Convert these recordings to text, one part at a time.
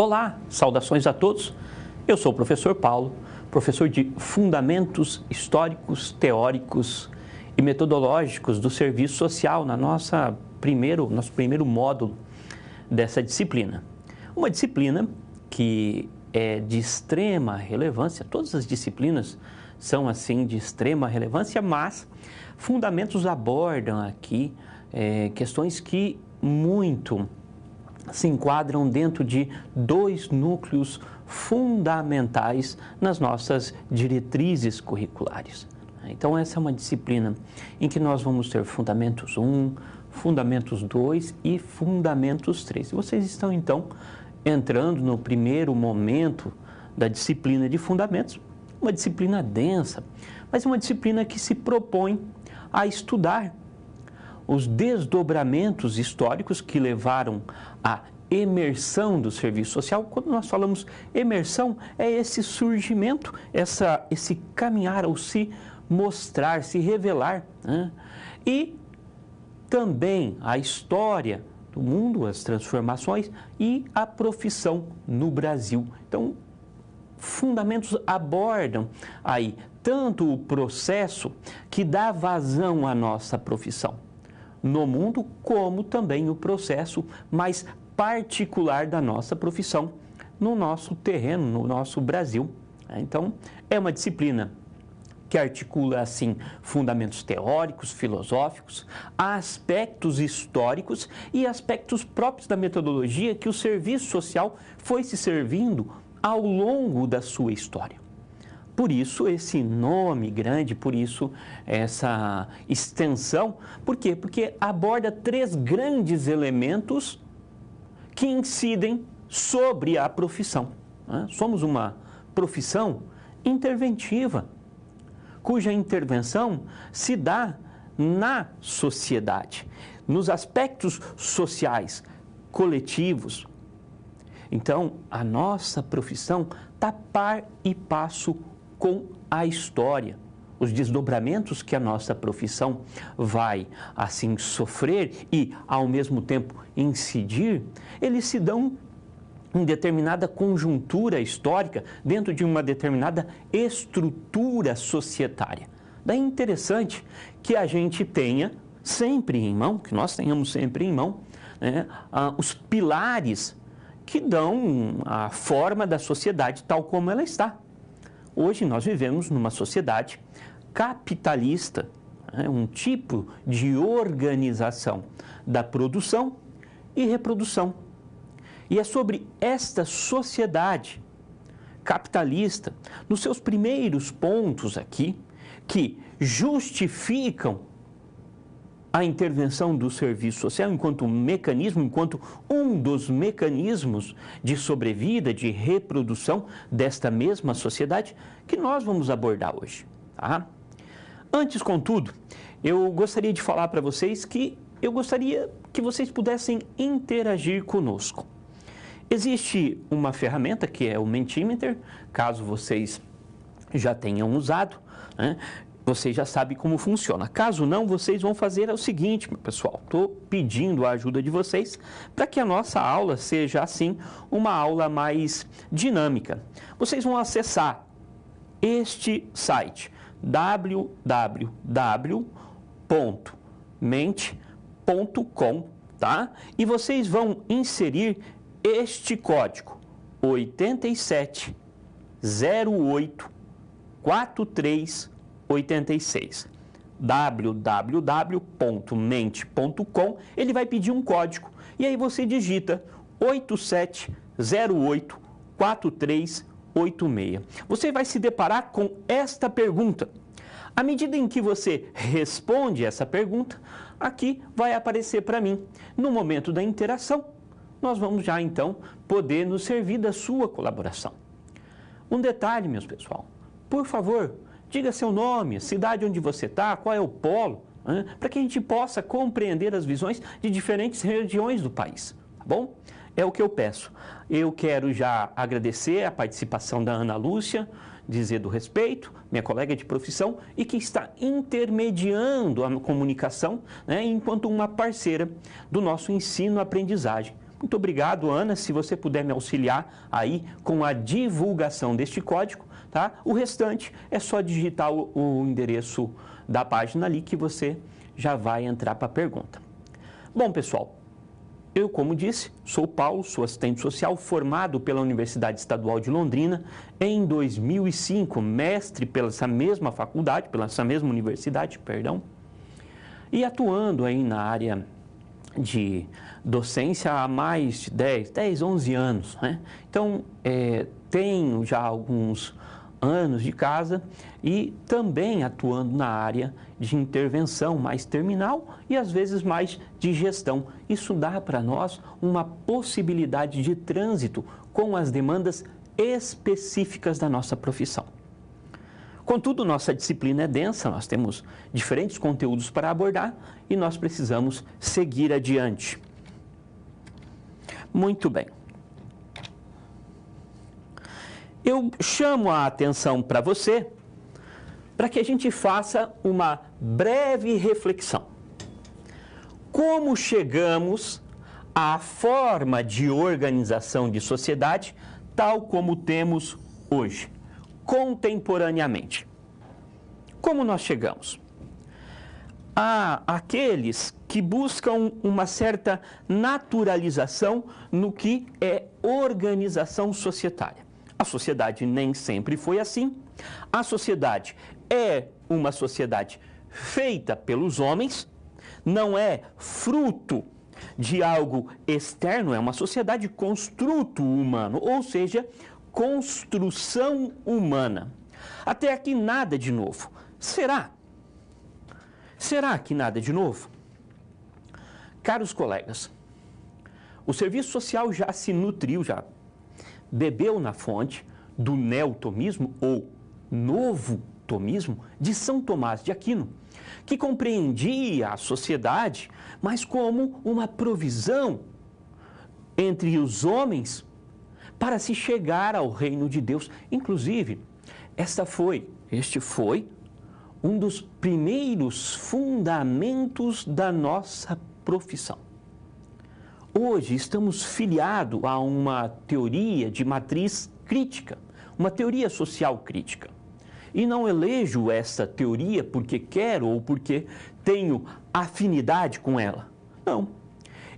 Olá, saudações a todos. Eu sou o professor Paulo, professor de Fundamentos Históricos, Teóricos e Metodológicos do Serviço Social na nosso primeiro módulo dessa disciplina. Uma disciplina que é de extrema relevância, todas as disciplinas são assim de extrema relevância, mas Fundamentos abordam aqui questões que muito se enquadram dentro de dois núcleos fundamentais nas nossas diretrizes curriculares. Então, essa é uma disciplina em que nós vamos ter Fundamentos 1, Fundamentos 2 e Fundamentos 3. E vocês estão, então, entrando no primeiro momento da disciplina de Fundamentos, uma disciplina densa, mas uma disciplina que se propõe a estudar os desdobramentos históricos que levaram à emersão do serviço social. Quando nós falamos emersão, é esse surgimento, esse caminhar, ou se mostrar, se revelar, né? E também a história do mundo, as transformações e a profissão no Brasil. Então, Fundamentos abordam aí tanto o processo que dá vazão à nossa profissão no mundo, como também o processo mais particular da nossa profissão no nosso terreno, no nosso Brasil. Então, é uma disciplina que articula, assim, fundamentos teóricos, filosóficos, aspectos históricos e aspectos próprios da metodologia que o serviço social foi se servindo ao longo da sua história. Por isso esse nome grande, por isso essa extensão. Por quê? Porque aborda três grandes elementos que incidem sobre a profissão. Somos uma profissão interventiva, cuja intervenção se dá na sociedade, nos aspectos sociais, coletivos. Então, a nossa profissão está par e passo com a história. Os desdobramentos que a nossa profissão vai, assim, sofrer e, ao mesmo tempo, incidir, eles se dão em determinada conjuntura histórica, dentro de uma determinada estrutura societária. Daí é interessante que a gente tenha sempre em mão, que nós tenhamos sempre em mão, né, os pilares que dão a forma da sociedade tal como ela está. Hoje nós vivemos numa sociedade capitalista, um tipo de organização da produção e reprodução. E é sobre esta sociedade capitalista, nos seus primeiros pontos aqui, que justificam a intervenção do serviço social enquanto mecanismo, enquanto um dos mecanismos de sobrevida, de reprodução desta mesma sociedade, que nós vamos abordar hoje, tá? Antes, contudo, eu gostaria de falar para vocês que eu gostaria que vocês pudessem interagir conosco. Existe uma ferramenta que é o Mentimeter, caso vocês já tenham usado, né? Você já sabe como funciona. Caso não, vocês vão fazer o seguinte, meu pessoal. Estou pedindo a ajuda de vocês para que a nossa aula seja, assim, uma aula mais dinâmica. Vocês vão acessar este site, www.mente.com, tá? E vocês vão inserir este código, 87084386. www.mente.com, ele vai pedir um código e aí você digita 87084386. Você vai se deparar com esta pergunta. À medida em que você responde essa pergunta, aqui vai aparecer para mim. No momento da interação, nós vamos já então poder nos servir da sua colaboração. Um detalhe, meus pessoal, por favor, diga seu nome, a cidade onde você está, qual é o polo, para que a gente possa compreender as visões de diferentes regiões do país, tá bom? É o que eu peço. Eu quero já agradecer a participação da Ana Lúcia, dizer do respeito, minha colega de profissão, e que está intermediando a comunicação, né, enquanto uma parceira do nosso ensino-aprendizagem, Muito obrigado, Ana. Se você puder me auxiliar aí com a divulgação deste código, tá? O restante é só digitar o endereço da página ali que você já vai entrar para a pergunta. Bom, pessoal, eu, como disse, sou o Paulo, sou assistente social formado pela Universidade Estadual de Londrina em 2005, mestre pela essa mesma faculdade, pela essa mesma universidade, perdão, e atuando aí na área de docência há mais de 10, 11 anos, né? Então, tenho já alguns anos de casa e também atuando na área de intervenção mais terminal e às vezes mais de gestão. Isso dá para nós uma possibilidade de trânsito com as demandas específicas da nossa profissão. Contudo, nossa disciplina é densa, nós temos diferentes conteúdos para abordar e nós precisamos seguir adiante. Muito bem. Eu chamo a atenção para você para que a gente faça uma breve reflexão. Como chegamos à forma de organização de sociedade tal como temos hoje, contemporaneamente? Como nós chegamos? Há aqueles que buscam uma certa naturalização no que é organização societária. A sociedade nem sempre foi assim. A sociedade é uma sociedade feita pelos homens, não é fruto de algo externo, é uma sociedade construto humano, ou seja, construção humana. Até aqui nada de novo. Será? Será que nada de novo? Caros colegas, o serviço social já se nutriu, já bebeu na fonte do neotomismo ou novo tomismo de São Tomás de Aquino, que compreendia a sociedade, mas como uma provisão entre os homens para se chegar ao reino de Deus. Inclusive, este foi um dos primeiros fundamentos da nossa profissão. Hoje estamos filiados a uma teoria de matriz crítica, uma teoria social crítica. E não elejo essa teoria porque quero ou porque tenho afinidade com ela. Não.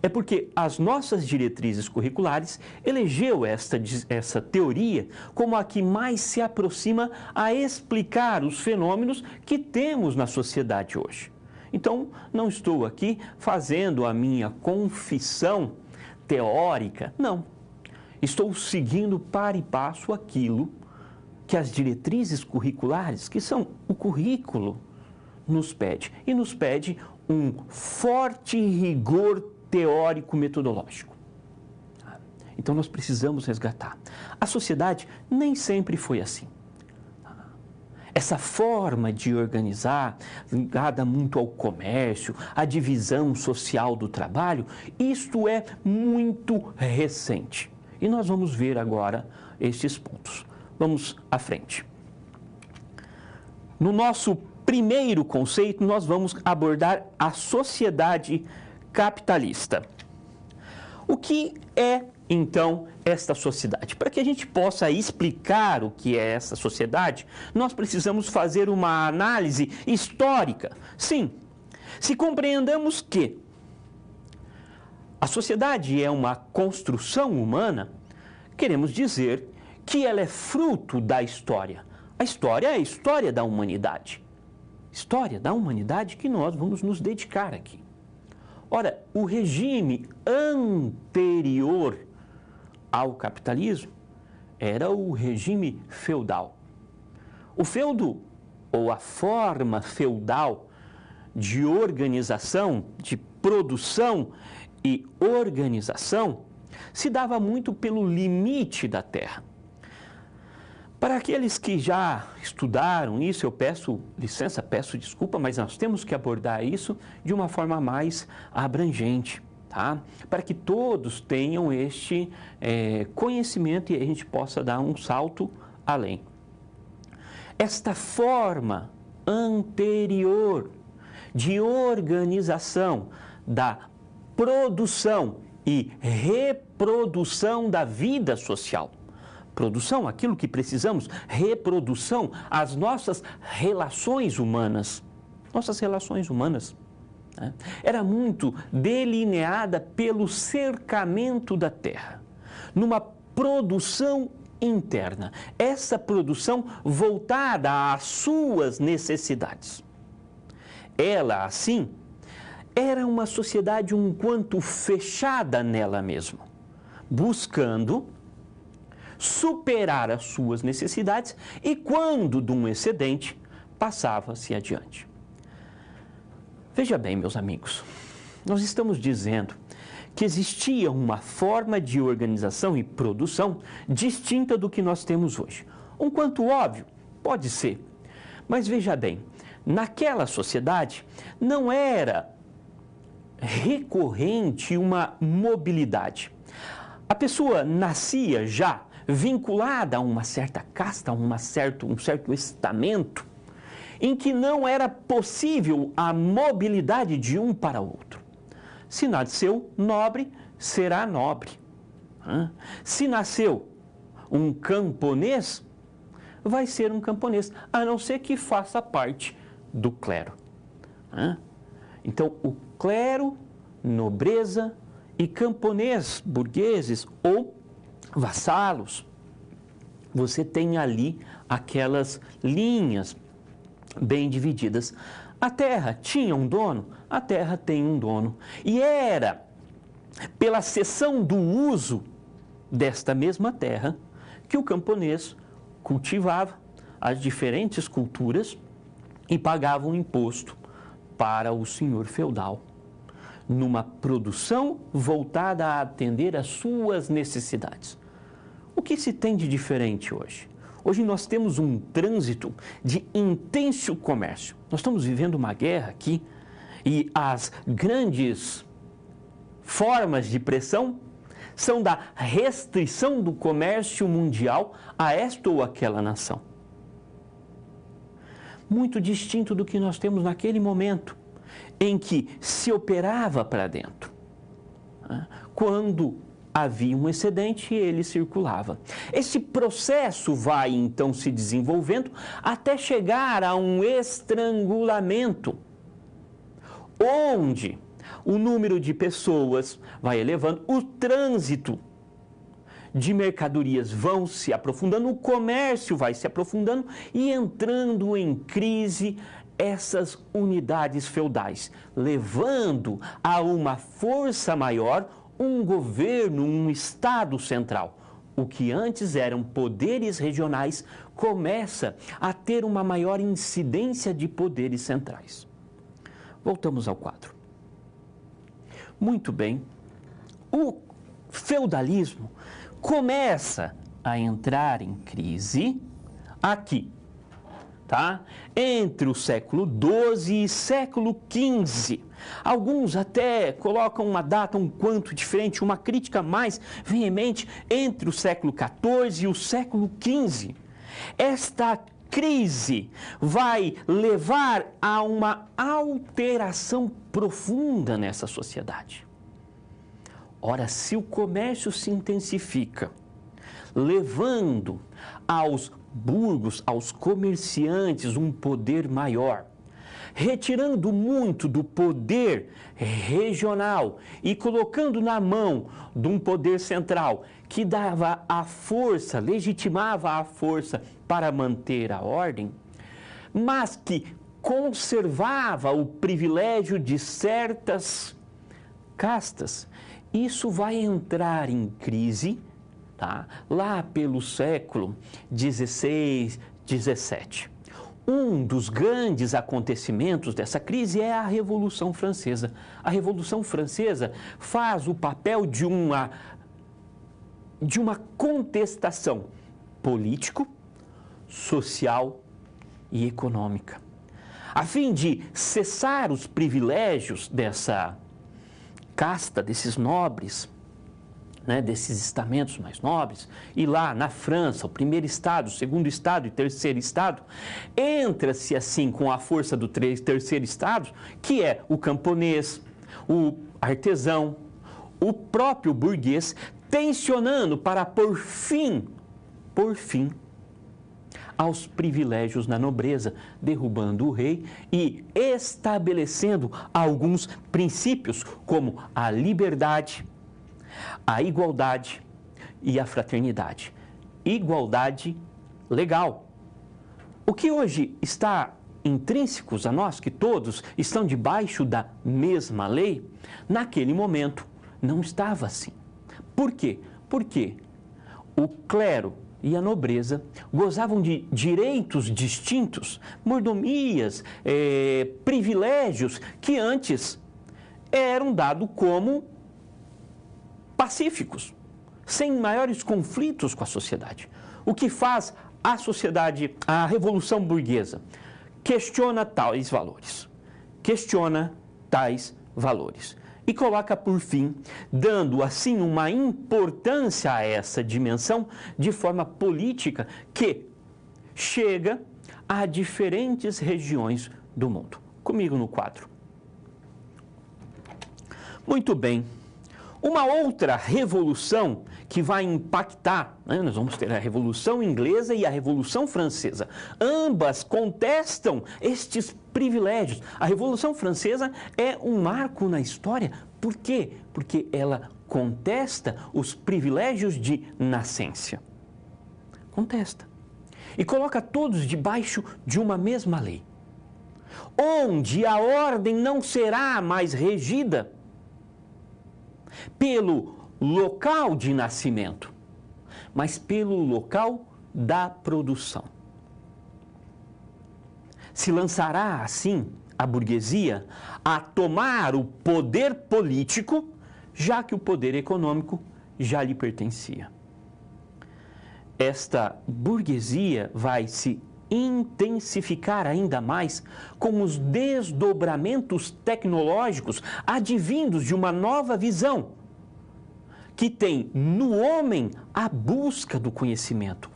É porque as nossas diretrizes curriculares elegeu essa teoria como a que mais se aproxima a explicar os fenômenos que temos na sociedade hoje. Então, não estou aqui fazendo a minha confissão teórica, não. Estou seguindo para e passo aquilo que as diretrizes curriculares, que são o currículo, nos pede. E nos pede um forte rigor teórico-metodológico. Então, nós precisamos resgatar. A sociedade nem sempre foi assim. Essa forma de organizar, ligada muito ao comércio, à divisão social do trabalho, isto é muito recente. E nós vamos ver agora estes pontos. Vamos à frente. No nosso primeiro conceito, nós vamos abordar a sociedade capitalista. O que é, então, esta sociedade? Para que a gente possa explicar o que é essa sociedade, nós precisamos fazer uma análise histórica. Sim, se compreendamos que a sociedade é uma construção humana, queremos dizer que ela é fruto da história. A história é a história da humanidade. História da humanidade que nós vamos nos dedicar aqui. Ora, o regime anterior ao capitalismo era o regime feudal. O feudo, ou a forma feudal de organização, de produção e organização, se dava muito pelo limite da terra. Para aqueles que já estudaram isso, eu peço licença, peço desculpa, mas nós temos que abordar isso de uma forma mais abrangente, tá? Para que todos tenham este conhecimento e a gente possa dar um salto além. Esta forma anterior de organização da produção e reprodução da vida social. Produção, aquilo que precisamos, reprodução, as nossas relações humanas. Nossas relações humanas. Né? Era muito delineada pelo cercamento da terra, numa produção interna. Essa produção voltada às suas necessidades. Ela, assim, era uma sociedade um quanto fechada nela mesma, buscando superar as suas necessidades e, quando de um excedente, passava-se adiante. Veja bem, meus amigos, nós estamos dizendo que existia uma forma de organização e produção distinta do que nós temos hoje. Um quanto óbvio, pode ser, mas veja bem, naquela sociedade não era recorrente uma mobilidade. A pessoa nascia já vinculada a uma certa casta, a um certo estamento, em que não era possível a mobilidade de um para outro. Se nasceu nobre, será nobre. Se nasceu um camponês, vai ser um camponês, a não ser que faça parte do clero. Então, o clero, nobreza e camponês, burgueses ou vassalos, você tem ali aquelas linhas bem divididas. A terra tinha um dono, a terra tem um dono. E era pela cessão do uso desta mesma terra que o camponês cultivava as diferentes culturas e pagava um imposto para o senhor feudal, numa produção voltada a atender às suas necessidades. O que se tem de diferente hoje? Hoje nós temos um trânsito de intenso comércio. Nós estamos vivendo uma guerra aqui e as grandes formas de pressão são da restrição do comércio mundial a esta ou aquela nação. Muito distinto do que nós temos naquele momento em que se operava para dentro. Quando havia um excedente, ele circulava. Esse processo vai então se desenvolvendo até chegar a um estrangulamento, onde o número de pessoas vai elevando, o trânsito de mercadorias vão se aprofundando, o comércio vai se aprofundando e entrando em crise essas unidades feudais, levando a uma força maior, um governo, um Estado central. O que antes eram poderes regionais começa a ter uma maior incidência de poderes centrais. Voltamos ao quadro. Muito bem, o feudalismo começa a entrar em crise aqui, tá? Entre o século XII e século XV. Alguns até colocam uma data um quanto diferente, uma crítica mais veemente entre o século XIV e o século XV. Esta crise vai levar a uma alteração profunda nessa sociedade. Ora, se o comércio se intensifica, levando aos burgos, aos comerciantes, um poder maior, retirando muito do poder regional e colocando na mão de um poder central que dava a força, legitimava a força para manter a ordem, mas que conservava o privilégio de certas castas. Isso vai entrar em crise, tá? Lá pelo século XVI, XVII. Um dos grandes acontecimentos dessa crise é a Revolução Francesa. A Revolução Francesa faz o papel de uma contestação político, social e econômica, a fim de cessar os privilégios dessa casta, desses nobres, né, desses estamentos mais nobres. E lá na França, o primeiro estado, o segundo estado e terceiro estado, entra-se assim com a força do terceiro estado, que é o camponês, o artesão, o próprio burguês, tensionando para por fim, aos privilégios na nobreza, derrubando o rei e estabelecendo alguns princípios como a liberdade, a igualdade e a fraternidade. Igualdade legal. O que hoje está intrínsecos a nós, que todos estão debaixo da mesma lei, naquele momento não estava assim. Por quê? Porque o clero e a nobreza gozavam de direitos distintos, mordomias, privilégios que antes eram dados como pacíficos, sem maiores conflitos com a sociedade. O que faz a sociedade, a Revolução Burguesa? Questiona tais valores. E coloca por fim, dando assim uma importância a essa dimensão de forma política que chega a diferentes regiões do mundo. Comigo no quadro. Muito bem. Uma outra revolução que vai impactar, né? Nós vamos ter a Revolução Inglesa e a Revolução Francesa. Ambas contestam estes privilégios. A Revolução Francesa é um marco na história. Por quê? Porque ela contesta os privilégios de nascência. Contesta. E coloca todos debaixo de uma mesma lei. Onde a ordem não será mais regida pelo local de nascimento, mas pelo local da produção. Se lançará, assim, a burguesia a tomar o poder político, já que o poder econômico já lhe pertencia. Esta burguesia vai se intensificar ainda mais com os desdobramentos tecnológicos advindos de uma nova visão, que tem no homem a busca do conhecimento.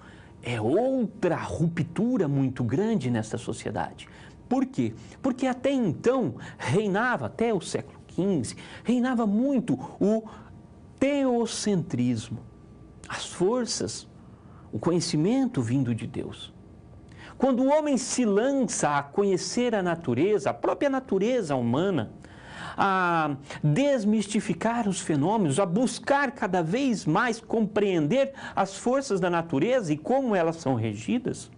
É outra ruptura muito grande nessa sociedade. Por quê? Porque até então reinava, até o século XV, reinava muito o teocentrismo, as forças, o conhecimento vindo de Deus. Quando o homem se lança a conhecer a natureza, a própria natureza humana, a desmistificar os fenômenos, a buscar cada vez mais compreender as forças da natureza e como elas são regidas,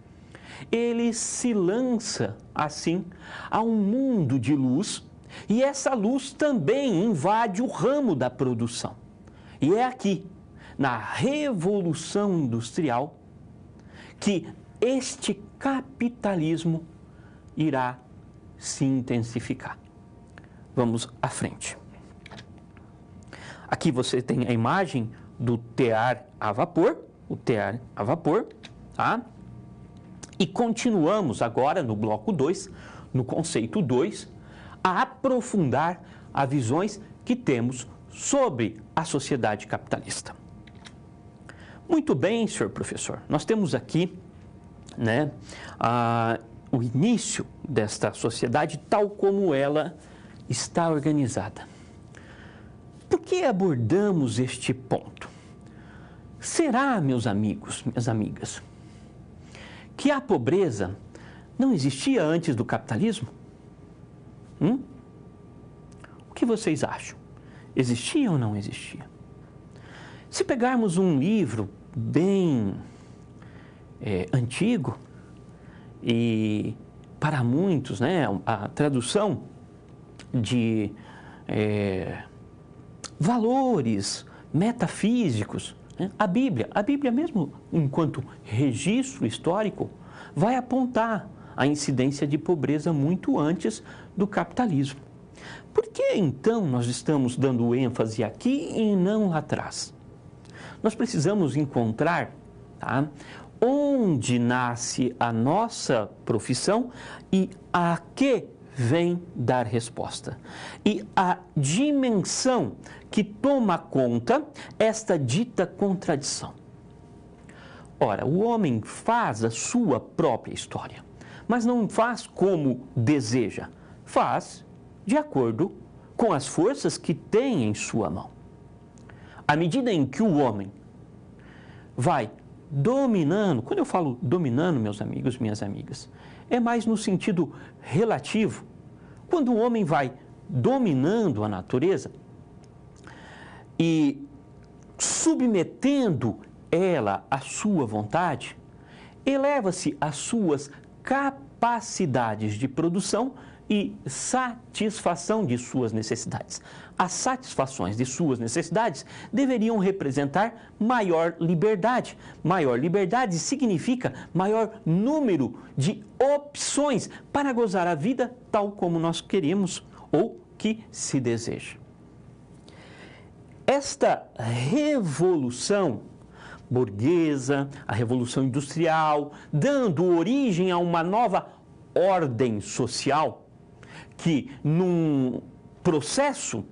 ele se lança, assim, a um mundo de luz, e essa luz também invade o ramo da produção. E é aqui, na Revolução Industrial, que este capitalismo irá se intensificar. Vamos à frente. Aqui você tem a imagem do tear a vapor, tá? E continuamos agora no bloco 2, no conceito 2, a aprofundar as visões que temos sobre a sociedade capitalista. Muito bem, senhor professor, nós temos aqui, né, o início desta sociedade tal como ela está organizada. Por que abordamos este ponto? Será, meus amigos, minhas amigas, que a pobreza não existia antes do capitalismo? O que vocês acham? Existia ou não existia? Se pegarmos um livro bem antigo, e para muitos, né, a tradução de valores metafísicos, né? A Bíblia mesmo, enquanto registro histórico, vai apontar a incidência de pobreza muito antes do capitalismo. Por que então nós estamos dando ênfase aqui e não lá atrás? Nós precisamos encontrar, tá, onde nasce a nossa profissão e a que vem dar resposta. E a dimensão que toma conta esta dita contradição. Ora, o homem faz a sua própria história, mas não faz como deseja, faz de acordo com as forças que tem em sua mão. À medida em que o homem vai dominando, quando eu falo dominando, meus amigos, minhas amigas, é mais no sentido relativo. Quando o homem vai dominando a natureza e submetendo ela à sua vontade, eleva-se as suas capacidades de produção e satisfação de suas necessidades. As satisfações de suas necessidades deveriam representar maior liberdade. Maior liberdade significa maior número de opções para gozar a vida tal como nós queremos ou que se deseja. Esta revolução burguesa, a revolução industrial, dando origem a uma nova ordem social, que num processo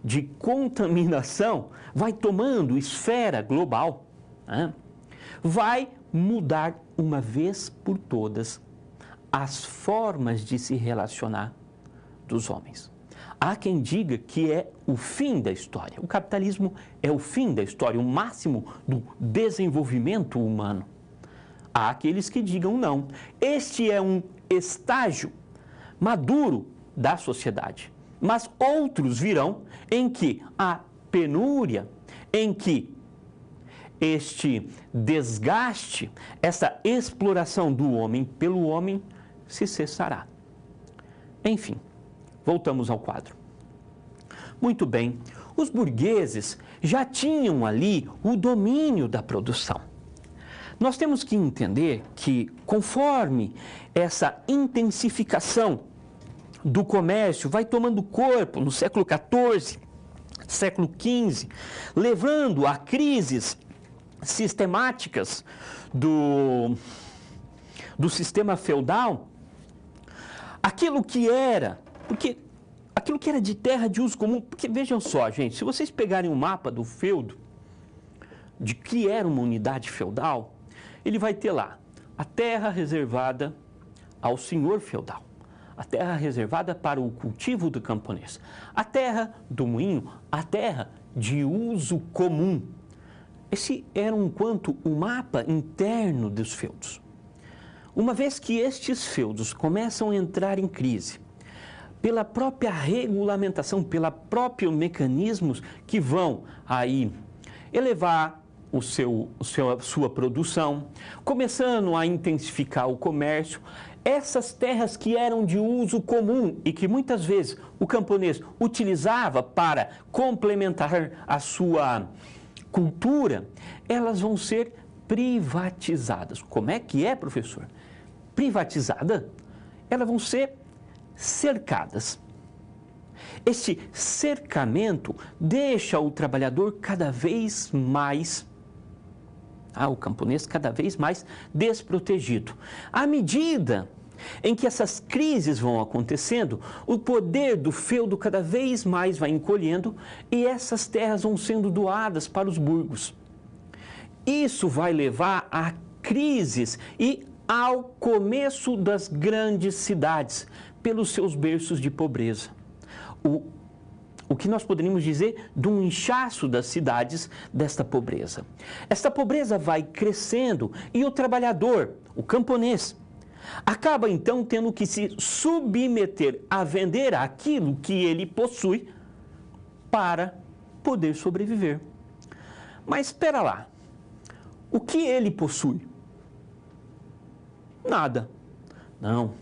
de contaminação vai tomando esfera global, né? Vai mudar uma vez por todas as formas de se relacionar dos homens. Há quem diga que é o fim da história. O capitalismo é o fim da história, o máximo do desenvolvimento humano. Há aqueles que digam não. Este é um estágio maduro da sociedade. Mas outros virão em que a penúria, em que este desgaste, essa exploração do homem pelo homem se cessará. Enfim, voltamos ao quadro. Muito bem, os burgueses já tinham ali o domínio da produção. Nós temos que entender que, conforme essa intensificação do comércio vai tomando corpo no século XIV, século XV, levando a crises sistemáticas do sistema feudal, aquilo que era de terra de uso comum, porque vejam só, gente, se vocês pegarem um mapa do feudo, de que era uma unidade feudal, ele vai ter lá a terra reservada ao senhor feudal, a terra reservada para o cultivo do camponês, a terra do moinho, a terra de uso comum. Esse era quanto o mapa interno dos feudos. Uma vez que estes feudos começam a entrar em crise, pela própria regulamentação, pela próprios mecanismos que vão aí elevar sua produção, começando a intensificar o comércio, essas terras que eram de uso comum e que muitas vezes o camponês utilizava para complementar a sua cultura, elas vão ser privatizadas. Como é que é, professor? Privatizada? Elas vão ser cercadas. Este cercamento deixa o trabalhador cada vez mais, o camponês cada vez mais desprotegido. À medida em que essas crises vão acontecendo, o poder do feudo cada vez mais vai encolhendo e essas terras vão sendo doadas para os burgos. Isso vai levar a crises e ao começo das grandes cidades, pelos seus berços de pobreza. O que nós poderíamos dizer de um inchaço das cidades desta pobreza. Esta pobreza vai crescendo e o trabalhador, o camponês, acaba então tendo que se submeter a vender aquilo que ele possui para poder sobreviver. Mas espera lá, o que ele possui? Nada. Não,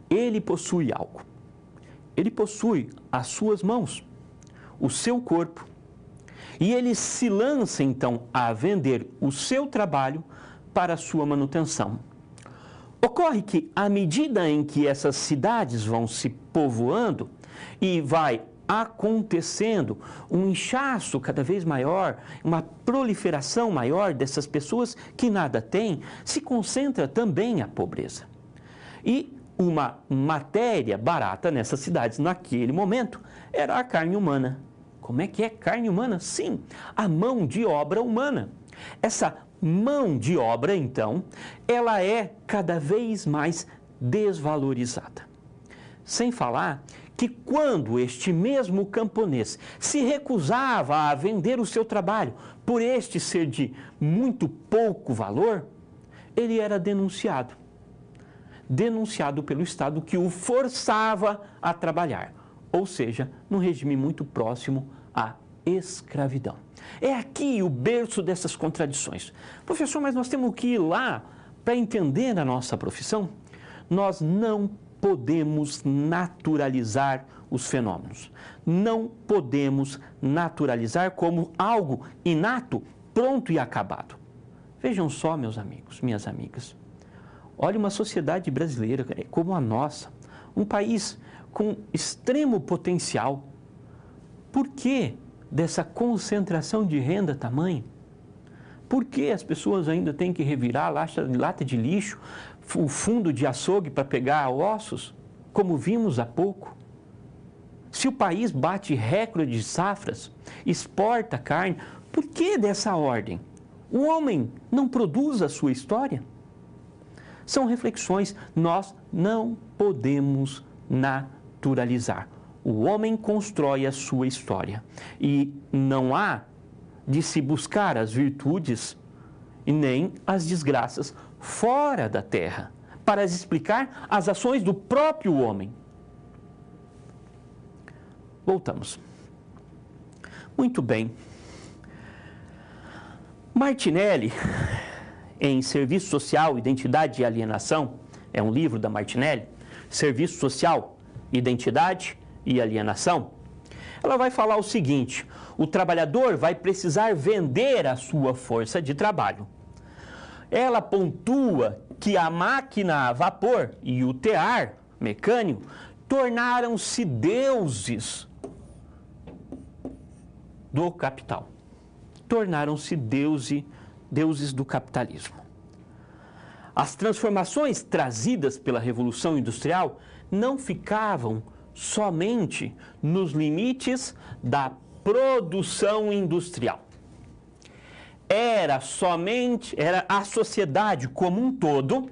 ele possui algo. Ele possui as suas mãos, o seu corpo. E ele se lança então a vender o seu trabalho para a sua manutenção. Ocorre que, à medida em que essas cidades vão se povoando e vai acontecendo um inchaço cada vez maior, uma proliferação maior dessas pessoas que nada têm, se concentra também a pobreza. E uma matéria barata nessas cidades, naquele momento, era a carne humana. Como é que é carne humana? Sim, a mão de obra humana. Essa mão de obra, então, ela é cada vez mais desvalorizada. Sem falar que quando este mesmo camponês se recusava a vender o seu trabalho por este ser de muito pouco valor, ele era denunciado. Denunciado pelo Estado que o forçava a trabalhar, ou seja, num regime muito próximo à escravidão. É aqui o berço dessas contradições. Professor, mas nós temos que ir lá para entender a nossa profissão? Nós não podemos naturalizar os fenômenos. Não podemos naturalizar como algo inato, pronto e acabado. Vejam só, meus amigos, minhas amigas. Olha uma sociedade brasileira como a nossa, um país com extremo potencial. Por que dessa concentração de renda tamanho? Por que as pessoas ainda têm que revirar lata de lixo, o fundo de açougue para pegar ossos, como vimos há pouco? Se o país bate recorde de safras, exporta carne, por que dessa ordem? O homem não produz a sua história? São reflexões, nós não podemos naturalizar. O homem constrói a sua história e não há de se buscar as virtudes e nem as desgraças fora da terra para explicar as ações do próprio homem. Voltamos. Muito bem. Martinelli, em Serviço Social, Identidade e Alienação, é um livro da Martinelli, Serviço Social, Identidade e Alienação, ela vai falar o seguinte: o trabalhador vai precisar vender a sua força de trabalho. Ela pontua que a máquina a vapor e o tear mecânico tornaram-se deuses do capital. Tornaram-se deuses do capitalismo. As transformações trazidas pela Revolução Industrial não ficavam somente nos limites da produção industrial. Era a sociedade como um todo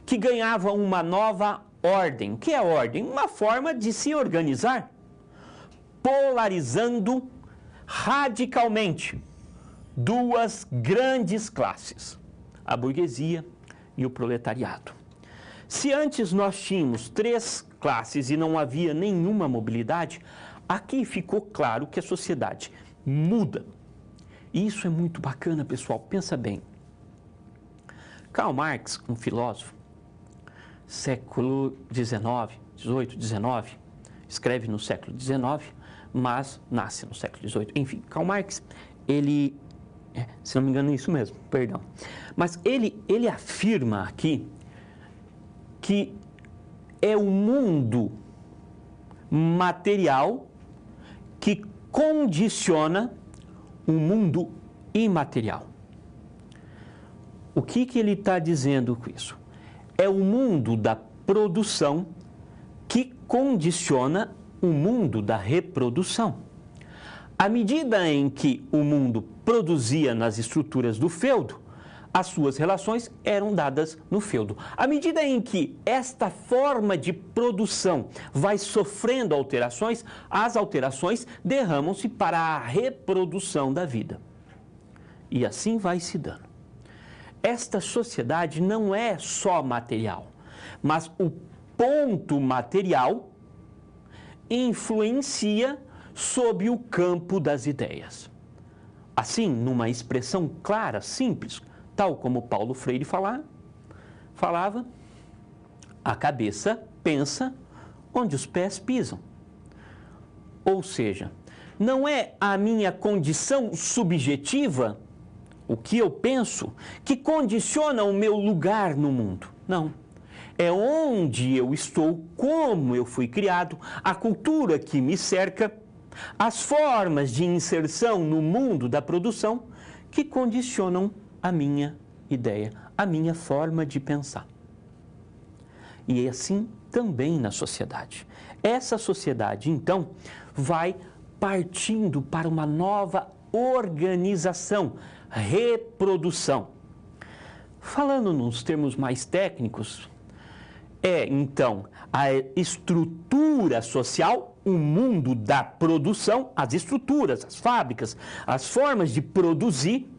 que ganhava uma nova ordem. O que é ordem? Uma forma de se organizar, polarizando radicalmente duas grandes classes, a burguesia e o proletariado. Se antes nós tínhamos 3 classes e não havia nenhuma mobilidade, aqui ficou claro que a sociedade muda. E isso é muito bacana, pessoal. Pensa bem. Karl Marx, um filósofo, século XIX, 18, 19, escreve no século XIX, mas nasce no século XVIII. Enfim, Karl Marx, ele, se não me engano é isso mesmo, perdão, mas ele afirma aqui que é o mundo material que condiciona o mundo imaterial. O que ele está dizendo com isso? É o mundo da produção que condiciona o mundo da reprodução. À medida em que o mundo produzia nas estruturas do feudo, as suas relações eram dadas no feudo. À medida em que esta forma de produção vai sofrendo alterações, as alterações derramam-se para a reprodução da vida. E assim vai se dando. Esta sociedade não é só material, mas o ponto material influencia sob o campo das ideias. Assim, numa expressão clara, simples, tal como Paulo Freire falava, a cabeça pensa onde os pés pisam. Ou seja, não é a minha condição subjetiva, o que eu penso, que condiciona o meu lugar no mundo. Não. É onde eu estou, como eu fui criado, a cultura que me cerca, as formas de inserção no mundo da produção que condicionam a minha ideia, a minha forma de pensar. E é assim também na sociedade. Essa sociedade, então, vai partindo para uma nova organização, reprodução. Falando nos termos mais técnicos, é, então, a estrutura social, o mundo da produção, as estruturas, as fábricas, as formas de produzir,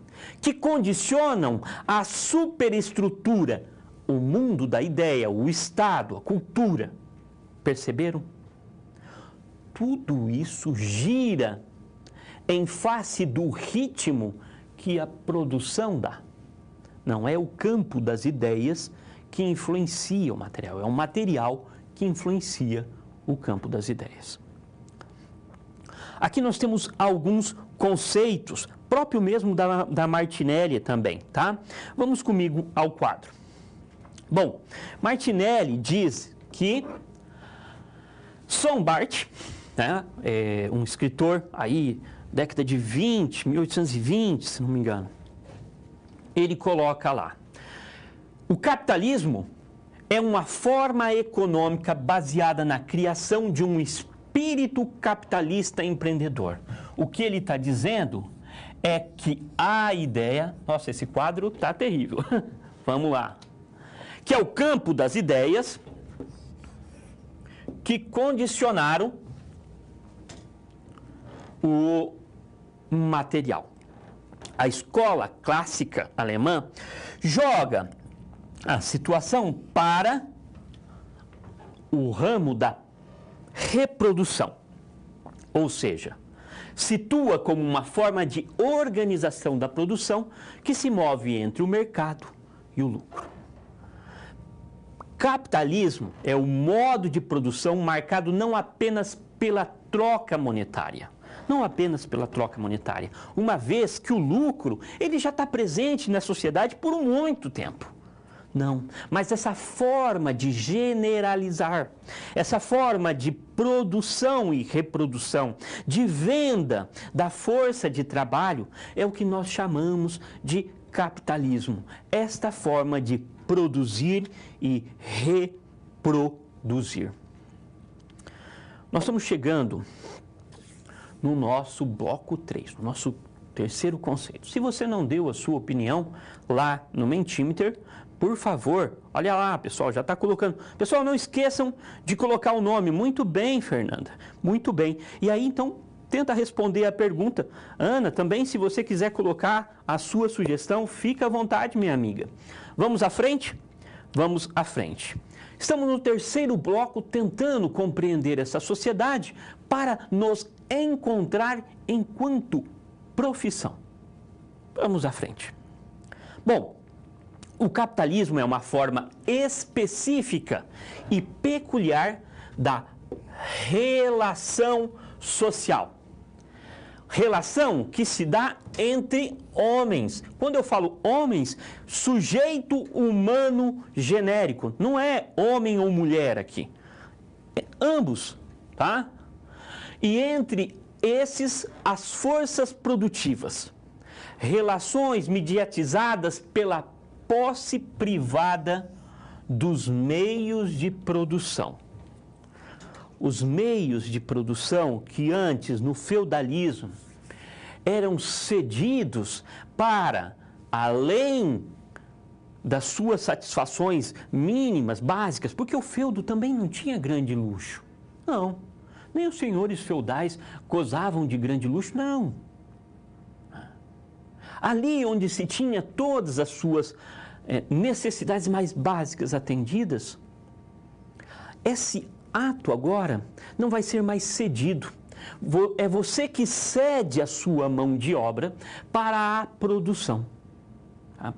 que condicionam a superestrutura, o mundo da ideia, o Estado, a cultura. Perceberam? Tudo isso gira em face do ritmo que a produção dá. Não é o campo das ideias que influencia o material, é o material que influencia o campo das ideias. Aqui nós temos alguns conceitos, próprio mesmo da Martinelli também, tá? Vamos comigo ao quadro. Bom, Martinelli diz que Sombart, né, é um escritor aí, década de 1820, se não me engano, ele coloca lá: o capitalismo é uma forma econômica baseada na criação de um espírito capitalista empreendedor. O que ele está dizendo é que a ideia... Nossa, esse quadro está terrível. Vamos lá. Que é o campo das ideias que condicionaram o material. A escola clássica alemã joga a situação para o ramo da reprodução, ou seja, situa como uma forma de organização da produção que se move entre o mercado e o lucro. Capitalismo é o modo de produção marcado não apenas pela troca monetária, uma vez que o lucro ele já está presente na sociedade por muito tempo. Não, mas essa forma de generalizar, essa forma de produção e reprodução, de venda da força de trabalho, é o que nós chamamos de capitalismo. Esta forma de produzir e reproduzir. Nós estamos chegando no nosso bloco 3, no nosso terceiro conceito. Se você não deu a sua opinião lá no Mentimeter, por favor, olha lá, pessoal, já está colocando. Pessoal, não esqueçam de colocar o nome. Muito bem, Fernanda, muito bem. E aí, então, tenta responder a pergunta. Ana, também, se você quiser colocar a sua sugestão, fica à vontade, minha amiga. Vamos à frente? Vamos à frente. Estamos no terceiro bloco tentando compreender essa sociedade para nos encontrar enquanto profissão. Vamos à frente. Bom, o capitalismo é uma forma específica e peculiar da relação social. Relação que se dá entre homens. Quando eu falo homens, sujeito humano genérico. Não é homem ou mulher aqui. É ambos, tá? E entre esses, as forças produtivas. Relações mediatizadas pela posse privada dos meios de produção. Os meios de produção que antes, no feudalismo, eram cedidos para, além das suas satisfações mínimas, básicas, porque o feudo também não tinha grande luxo. Não, nem os senhores feudais gozavam de grande luxo, não. Ali onde se tinha todas as suas necessidades mais básicas atendidas, esse ato agora não vai ser mais cedido. É você que cede a sua mão de obra para a produção.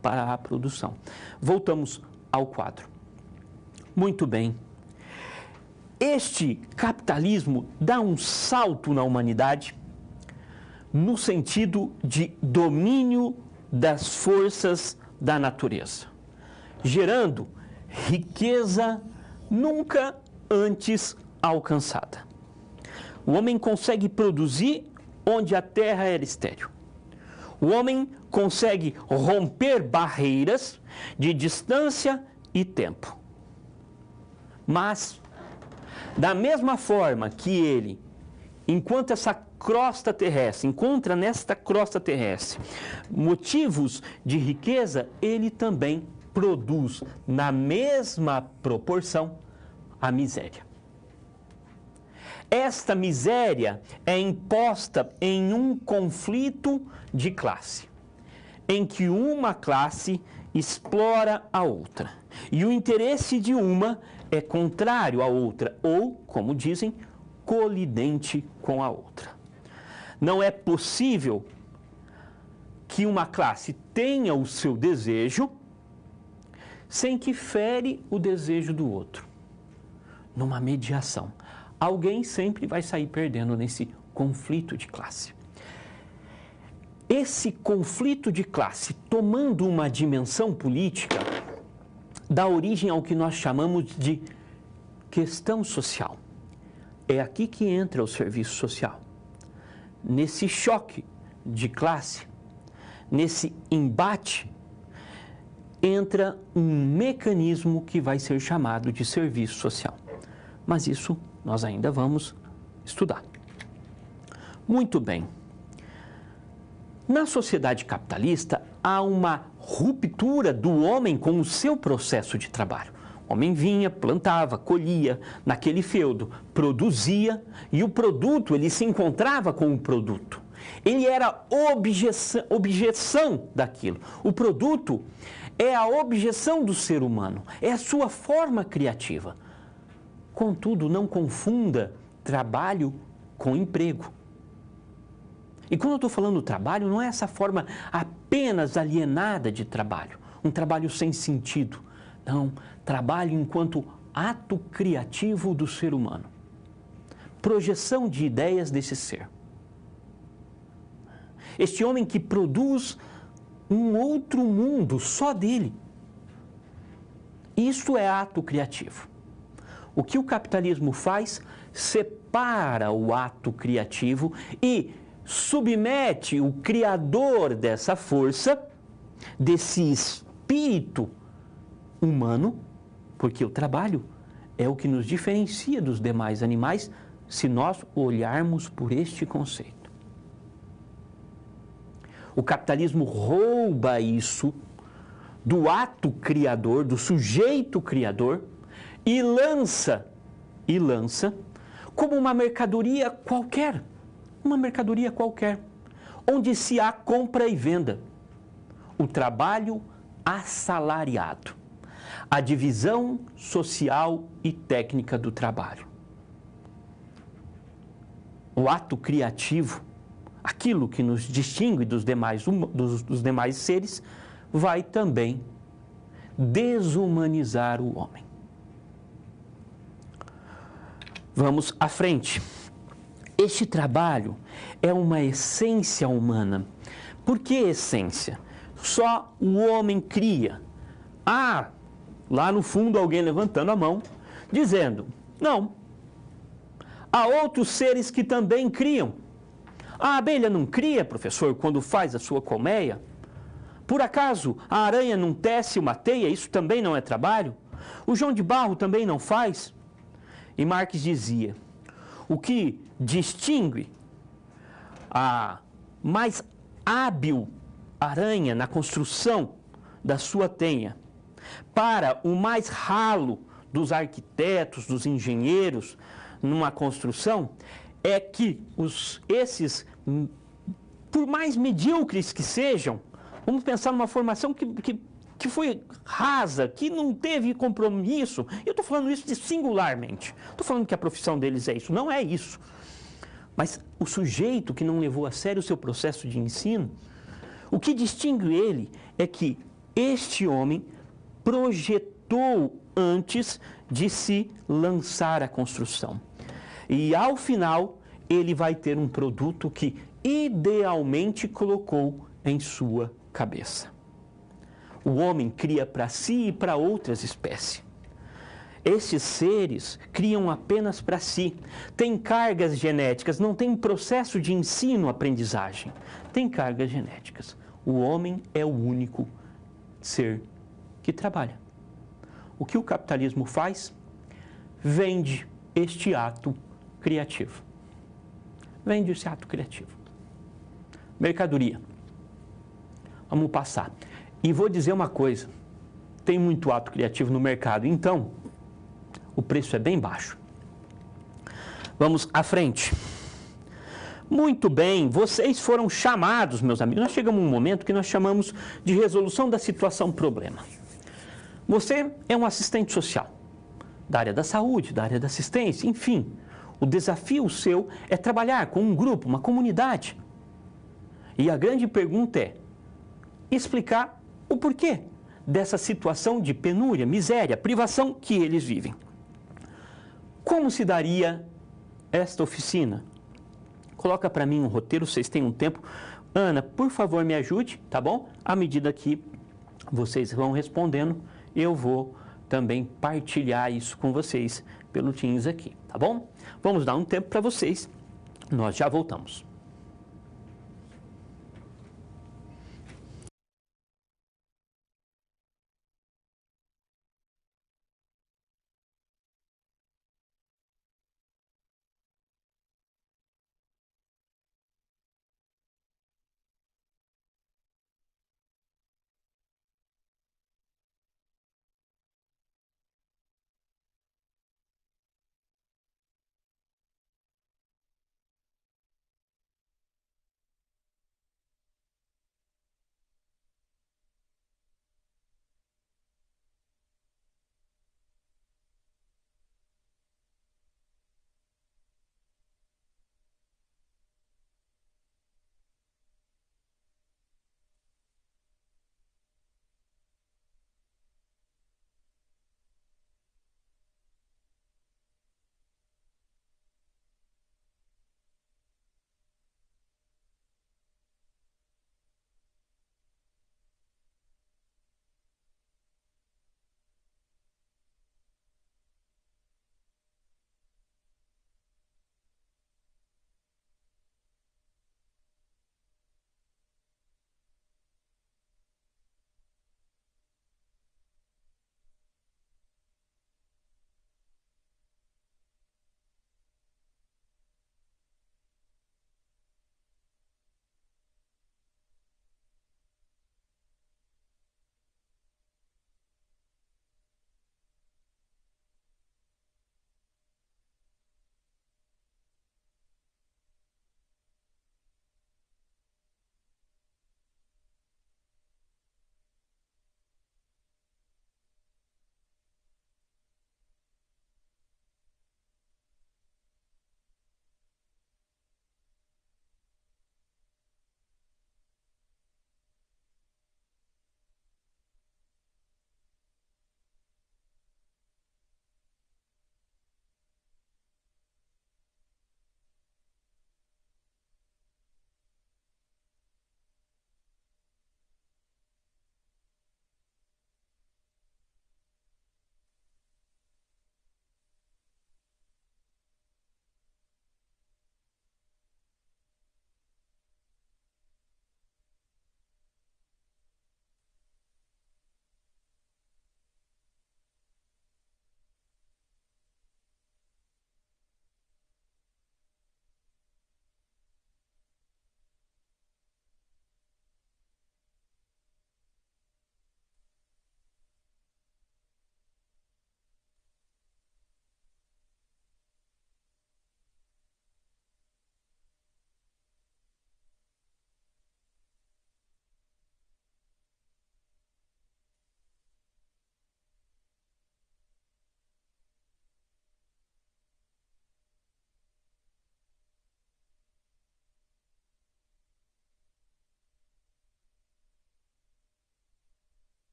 Para a produção. Voltamos ao quadro. Muito bem. Este capitalismo dá um salto na humanidade no sentido de domínio das forças da natureza, gerando riqueza nunca antes alcançada. O homem consegue produzir onde a terra era estéril. O homem consegue romper barreiras de distância e tempo. Mas, da mesma forma que ele, enquanto essa crosta terrestre, encontra nesta crosta terrestre motivos de riqueza, ele também produz na mesma proporção a miséria. Esta miséria é imposta em um conflito de classe, em que uma classe explora a outra, e o interesse de uma é contrário à outra, ou, como dizem, colidente com a outra. Não é possível que uma classe tenha o seu desejo sem que fere o desejo do outro. Numa mediação, alguém sempre vai sair perdendo nesse conflito de classe. Esse conflito de classe, tomando uma dimensão política, dá origem ao que nós chamamos de questão social. É aqui que entra o serviço social. Nesse choque de classe, nesse embate, entra um mecanismo que vai ser chamado de serviço social. Mas isso nós ainda vamos estudar. Muito bem. Na sociedade capitalista, há uma ruptura do homem com o seu processo de trabalho. O homem vinha, plantava, colhia naquele feudo, produzia, e o produto, ele se encontrava com o produto. Ele era objeção daquilo. O produto é a objeção do ser humano, é a sua forma criativa. Contudo, não confunda trabalho com emprego. E quando eu estou falando trabalho, não é essa forma apenas alienada de trabalho, um trabalho sem sentido. Não, trabalho enquanto ato criativo do ser humano. Projeção de ideias desse ser. Este homem que produz um outro mundo só dele. Isso é ato criativo. O que o capitalismo faz? Separa o ato criativo e submete o criador dessa força, desse espírito humano, porque o trabalho é o que nos diferencia dos demais animais, se nós olharmos por este conceito. O capitalismo rouba isso do ato criador, do sujeito criador, e lança como uma mercadoria qualquer, onde se há compra e venda. O trabalho assalariado, a divisão social e técnica do trabalho. O ato criativo, aquilo que nos distingue dos demais seres, vai também desumanizar o homem. Vamos à frente. Este trabalho é uma essência humana. Por que essência? Só o homem cria. Ah, lá no fundo alguém levantando a mão, dizendo, não, há outros seres que também criam. A abelha não cria, professor, quando faz a sua colmeia? Por acaso a aranha não tece uma teia? Isso também não é trabalho? O João de Barro também não faz? E Marx dizia, o que distingue a mais hábil aranha na construção da sua teia para o mais ralo dos arquitetos, dos engenheiros numa construção, é que esses, por mais medíocres que sejam, vamos pensar numa formação que foi rasa, que não teve compromisso. Eu estou falando isso singularmente. Estou falando que a profissão deles é isso. Não é isso. Mas o sujeito que não levou a sério o seu processo de ensino, o que distingue ele é que este homem projetou antes de se lançar à construção. E ao final, ele vai ter um produto que idealmente colocou em sua cabeça. O homem cria para si e para outras espécies. Esses seres criam apenas para si. Tem cargas genéticas, não tem processo de ensino-aprendizagem. Tem cargas genéticas. O homem é o único ser que trabalha. O que o capitalismo faz? Vende este ato criativo. Vende esse ato criativo. Mercadoria. Vamos passar. E vou dizer uma coisa. tem muito ato criativo no mercado, então o preço é bem baixo. Vamos à frente. Muito bem, vocês foram chamados, meus amigos. Nós chegamos a um momento que nós chamamos de resolução da situação problema. Você é um assistente social, da área da saúde, da área da assistência, enfim. O desafio seu é trabalhar com um grupo, uma comunidade. E a grande pergunta é explicar o porquê dessa situação de penúria, miséria, privação que eles vivem. Como se daria esta oficina? Coloca para mim um roteiro, vocês têm um tempo. Ana, por favor, me ajude, tá bom? À medida que vocês vão respondendo, eu vou também partilhar isso com vocês pelo Teams aqui, tá bom? Vamos dar um tempo para vocês, nós já voltamos.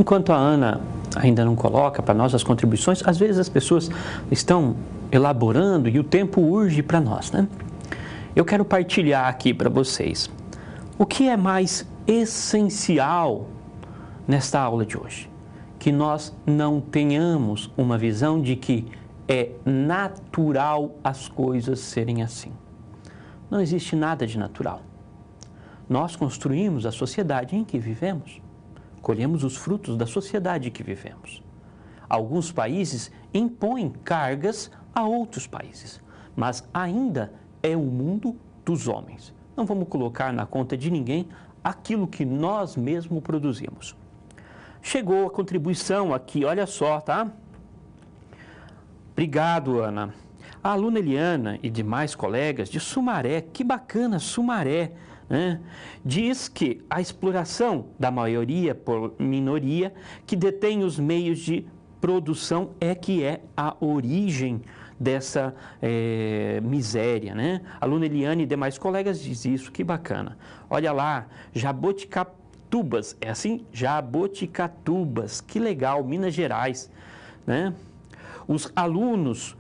Enquanto a Ana ainda não coloca para nós as contribuições, às vezes as pessoas estão elaborando e o tempo urge para nós, né? Eu quero partilhar aqui para vocês o que é mais essencial nesta aula de hoje. Que nós não tenhamos uma visão de que é natural as coisas serem assim. Não existe nada de natural. Nós construímos a sociedade em que vivemos. Colhemos os frutos da sociedade que vivemos. Alguns países impõem cargas a outros países, mas ainda é o mundo dos homens. Não vamos colocar na conta de ninguém aquilo que nós mesmos produzimos. Chegou a contribuição aqui, olha só, tá? Obrigado, Ana. A aluna Eliana e demais colegas de Sumaré, que bacana, Sumaré, né? Diz que a exploração da maioria por minoria que detém os meios de produção é que é a origem dessa miséria, né? A aluna Eliane e demais colegas diz isso, que bacana. Olha lá, Jaboticatubas, é assim? Jaboticatubas, que legal, Minas Gerais, né? Os alunos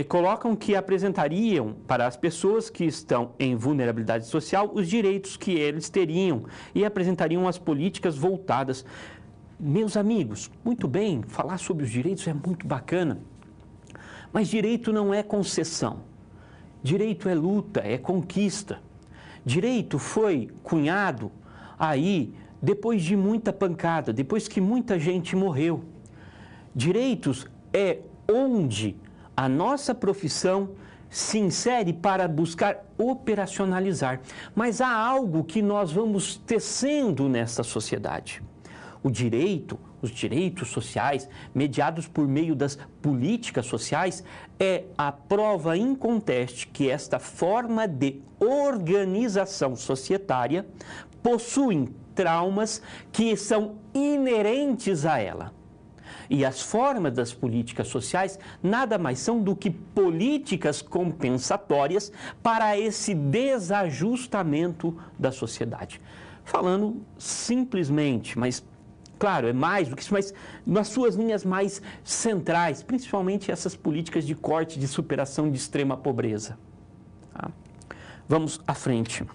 colocam que apresentariam para as pessoas que estão em vulnerabilidade social os direitos que eles teriam e apresentariam as políticas voltadas. Meus amigos, muito bem, falar sobre os direitos é muito bacana, mas direito não é concessão, direito é luta, é conquista. Direito foi cunhado aí depois de muita pancada, depois que muita gente morreu. Direitos é onde a nossa profissão se insere para buscar operacionalizar. Mas há algo que nós vamos tecendo nessa sociedade. O direito, os direitos sociais, mediados por meio das políticas sociais, é a prova inconteste que esta forma de organização societária possui traumas que são inerentes a ela. E as formas das políticas sociais nada mais são do que políticas compensatórias para esse desajustamento da sociedade. Falando simplesmente, mas claro, é mais do que isso, mas nas suas linhas mais centrais, principalmente essas políticas de corte, de superação de extrema pobreza. Tá? Vamos à frente.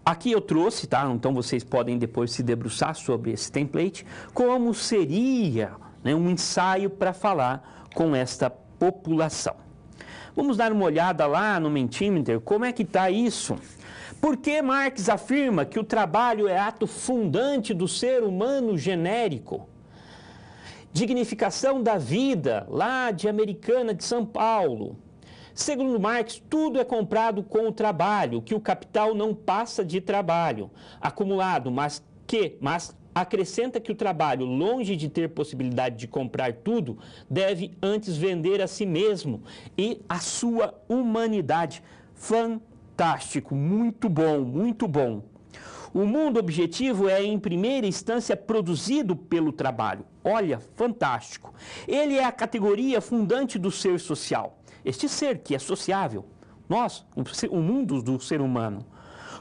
Aqui eu trouxe, tá? Então vocês podem depois se debruçar sobre esse template, como seria, né, um ensaio para falar com esta população. Vamos dar uma olhada lá no Mentimeter, como é que está isso? Por que Marx afirma que o trabalho é ato fundante do ser humano genérico? Dignificação da vida, lá de Americana de São Paulo. Segundo Marx, tudo é comprado com o trabalho, que o capital não passa de trabalho acumulado, mas acrescenta que o trabalho, longe de ter possibilidade de comprar tudo, deve antes vender a si mesmo e a sua humanidade. Fantástico, muito bom, muito bom. O mundo objetivo é, em primeira instância, produzido pelo trabalho. Olha, fantástico. Ele é a categoria fundante do ser social. Este ser que é sociável, nós, o mundo do ser humano.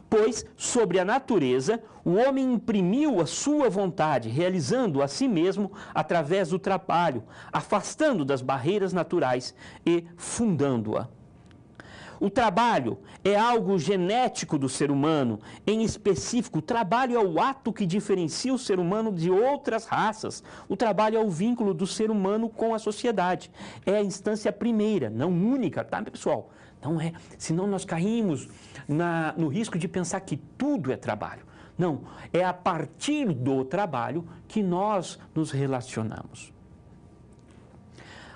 Pois, sobre a natureza, o homem imprimiu a sua vontade, realizando a si mesmo através do trabalho, afastando das barreiras naturais e fundando-a. O trabalho é algo genético do ser humano, em específico, o trabalho é o ato que diferencia o ser humano de outras raças. O trabalho é o vínculo do ser humano com a sociedade. É a instância primeira, não única, tá, pessoal? Não é, senão nós caímos no risco de pensar que tudo é trabalho. Não, é a partir do trabalho que nós nos relacionamos.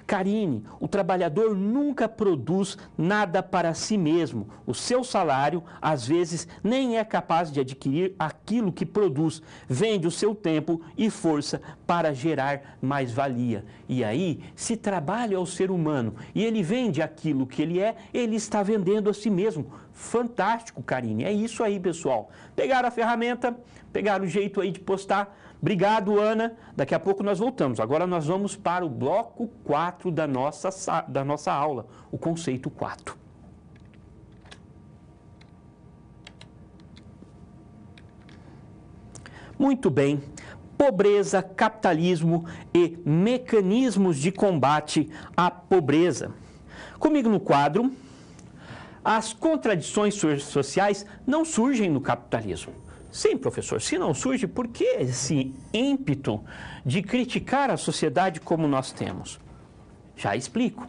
Karine, o trabalhador nunca produz nada para si mesmo. O seu salário, às vezes, nem é capaz de adquirir aquilo que produz. Vende o seu tempo e força para gerar mais-valia. E aí, se trabalha o ser humano e ele vende aquilo que ele é, ele está vendendo a si mesmo. Fantástico, Karine. É isso aí, pessoal. Pegaram a ferramenta, pegaram o jeito aí de postar. Obrigado, Ana. Daqui a pouco nós voltamos. Agora nós vamos para o bloco 4 da nossa aula, o conceito 4. Muito bem. Pobreza, capitalismo e mecanismos de combate à pobreza. Comigo no quadro, as contradições sociais não surgem no capitalismo. Sim, professor, se não surge, por que esse ímpeto de criticar a sociedade como nós temos? Já explico.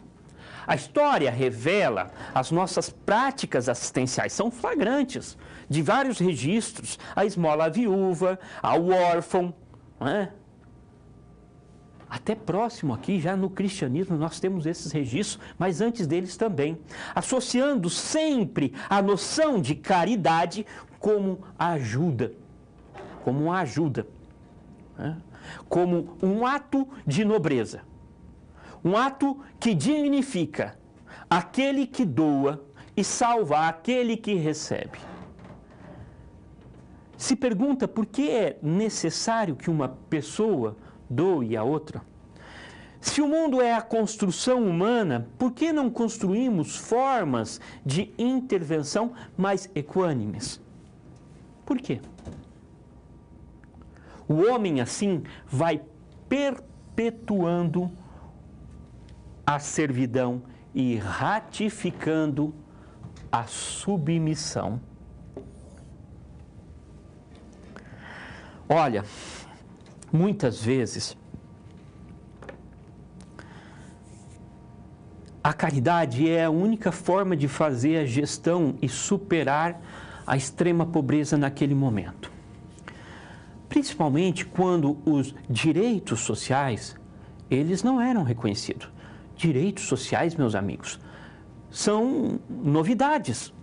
A história revela as nossas práticas assistenciais, são flagrantes, de vários registros, a esmola à viúva, ao órfão, não é? Até próximo aqui, já no cristianismo, nós temos esses registros, mas antes deles também, associando sempre a noção de caridade como ajuda, né? Como um ato de nobreza, um ato que dignifica aquele que doa e salva aquele que recebe. Se pergunta por que é necessário que uma pessoa doe a outra? Se o mundo é a construção humana, por que não construímos formas de intervenção mais equânimes? Por quê? O homem, assim, vai perpetuando a servidão e ratificando a submissão. Olha, muitas vezes, a caridade é a única forma de fazer a gestão e superar a extrema pobreza naquele momento. Principalmente quando os direitos sociais, eles não eram reconhecidos. Direitos sociais, meus amigos, são novidades.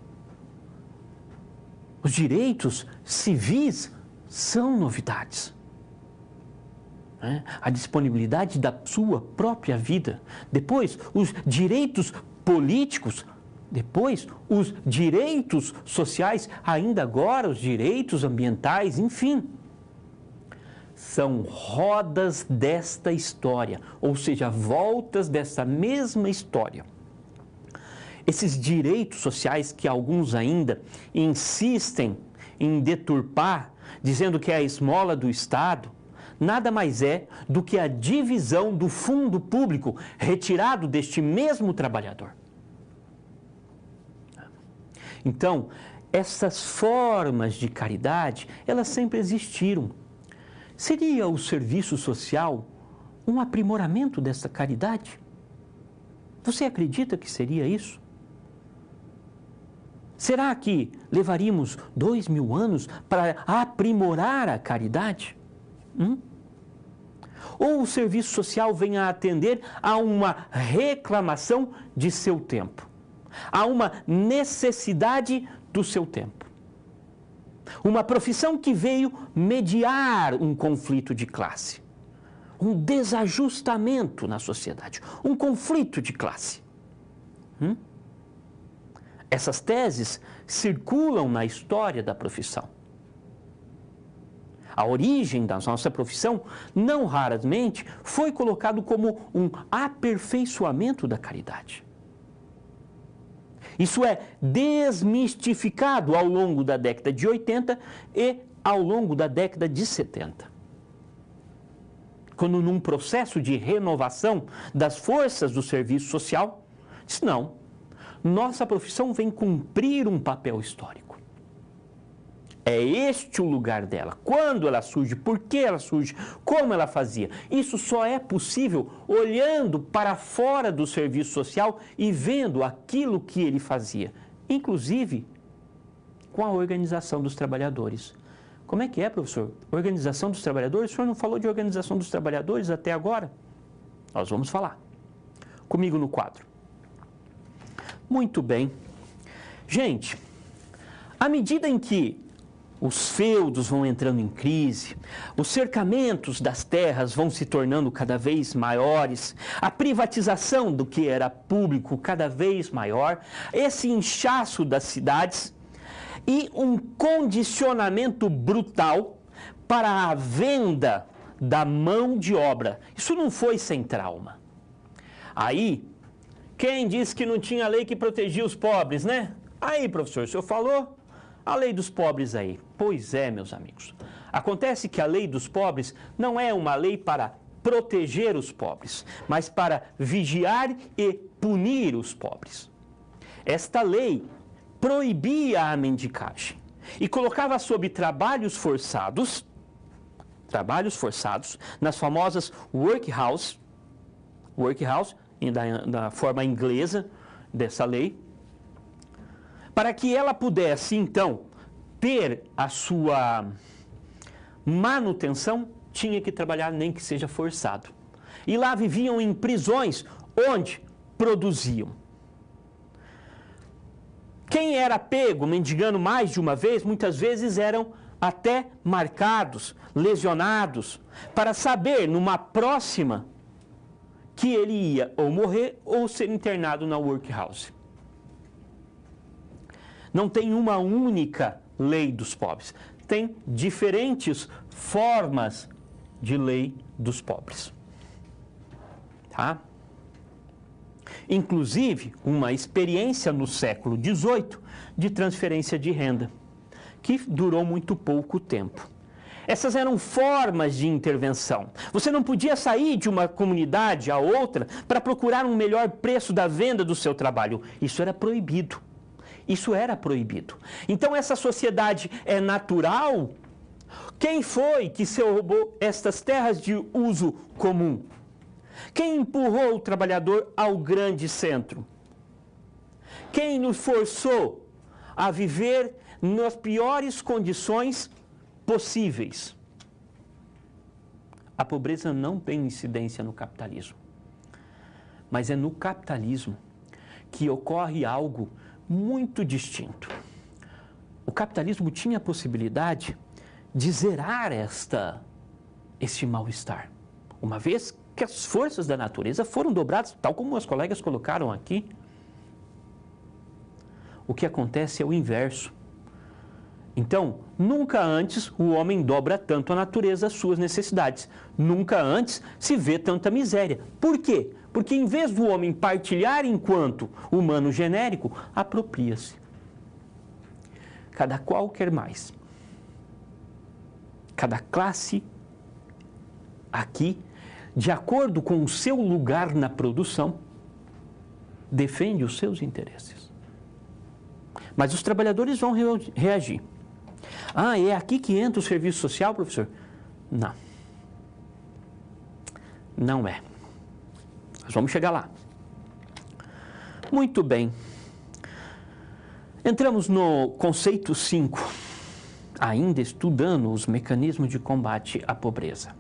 Os direitos civis são novidades. A disponibilidade da sua própria vida. Depois, os direitos políticos. Depois, os direitos sociais. Ainda agora, os direitos ambientais, enfim. São rodas desta história, ou seja, voltas dessa mesma história. Esses direitos sociais que alguns ainda insistem em deturpar, dizendo que é a esmola do Estado, nada mais é do que a divisão do fundo público retirado deste mesmo trabalhador. Então, essas formas de caridade, elas sempre existiram. Seria o serviço social um aprimoramento dessa caridade? Você acredita que seria isso? Será que levaríamos 2000 anos para aprimorar a caridade? Ou o serviço social vem a atender a uma reclamação de seu tempo, a uma necessidade do seu tempo? Uma profissão que veio mediar um conflito de classe, um desajustamento na sociedade, um conflito de classe. Essas teses circulam na história da profissão. A origem da nossa profissão, não raramente, foi colocado como um aperfeiçoamento da caridade. Isso é desmistificado ao longo da década de 80 e ao longo da década de 70. Quando num processo de renovação das forças do serviço social, diz não, nossa profissão vem cumprir um papel histórico. É este o lugar dela. Quando ela surge, por que ela surge, como ela fazia. Isso só é possível olhando para fora do serviço social e vendo aquilo que ele fazia. Inclusive, com a organização dos trabalhadores. Como é que é, professor? Organização dos trabalhadores? O senhor não falou de organização dos trabalhadores até agora? Nós vamos falar. Comigo no quadro. Muito bem. Gente, à medida em que os feudos vão entrando em crise, os cercamentos das terras vão se tornando cada vez maiores, a privatização do que era público cada vez maior, esse inchaço das cidades e um condicionamento brutal para a venda da mão de obra. Isso não foi sem trauma. Aí, quem disse que não tinha lei que protegia os pobres, né? Aí, professor, o senhor falou? A lei dos pobres aí. Pois é, meus amigos. Acontece que a lei dos pobres não é uma lei para proteger os pobres, mas para vigiar e punir os pobres. Esta lei proibia a mendicagem e colocava sob trabalhos forçados nas famosas workhouse, da forma inglesa dessa lei, para que ela pudesse, então, ter a sua manutenção tinha que trabalhar, nem que seja forçado. E lá viviam em prisões onde produziam. Quem era pego mendigando mais de uma vez, muitas vezes eram até marcados, lesionados, para saber numa próxima que ele ia ou morrer ou ser internado na workhouse. Não tem uma única lei dos pobres, tem diferentes formas de lei dos pobres. Tá? Inclusive, uma experiência no século XVIII de transferência de renda, que durou muito pouco tempo. Essas eram formas de intervenção. Você não podia sair de uma comunidade a outra para procurar um melhor preço da venda do seu trabalho. Isso era proibido. Isso era proibido. Então, essa sociedade é natural? Quem foi que se roubou estas terras de uso comum? Quem empurrou o trabalhador ao grande centro? Quem nos forçou a viver nas piores condições possíveis? A pobreza não tem incidência no capitalismo. Mas é no capitalismo que ocorre algo muito distinto. O capitalismo tinha a possibilidade de zerar este mal-estar, uma vez que as forças da natureza foram dobradas, tal como os colegas colocaram aqui. O que acontece é o inverso. Então, nunca antes o homem dobra tanto a natureza as suas necessidades. Nunca antes se vê tanta miséria. Por quê? Porque em vez do homem partilhar enquanto humano genérico, apropria-se. Cada qual quer mais. Cada classe aqui, de acordo com o seu lugar na produção, defende os seus interesses. Mas os trabalhadores vão reagir. Ah, é aqui que entra o serviço social, professor? Não. Não é. Nós vamos chegar lá. Muito bem. Entramos no conceito 5, ainda estudando os mecanismos de combate à pobreza.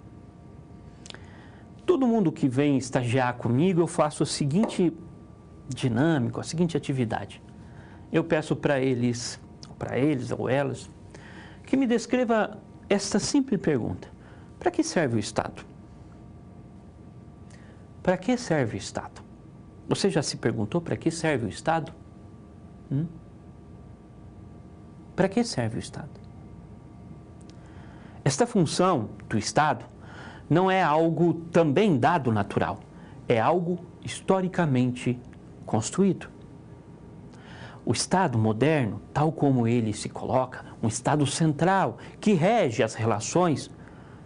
Todo mundo que vem estagiar comigo, eu faço a seguinte dinâmica, a seguinte atividade. Eu peço para eles ou elas, que me descreva esta simples pergunta. Para que serve o Estado? Para que serve o Estado? Você já se perguntou para que serve o Estado? Para que serve o Estado? Esta função do Estado não é algo também dado natural, é algo historicamente construído. O Estado moderno, tal como ele se coloca, um Estado central que rege as relações,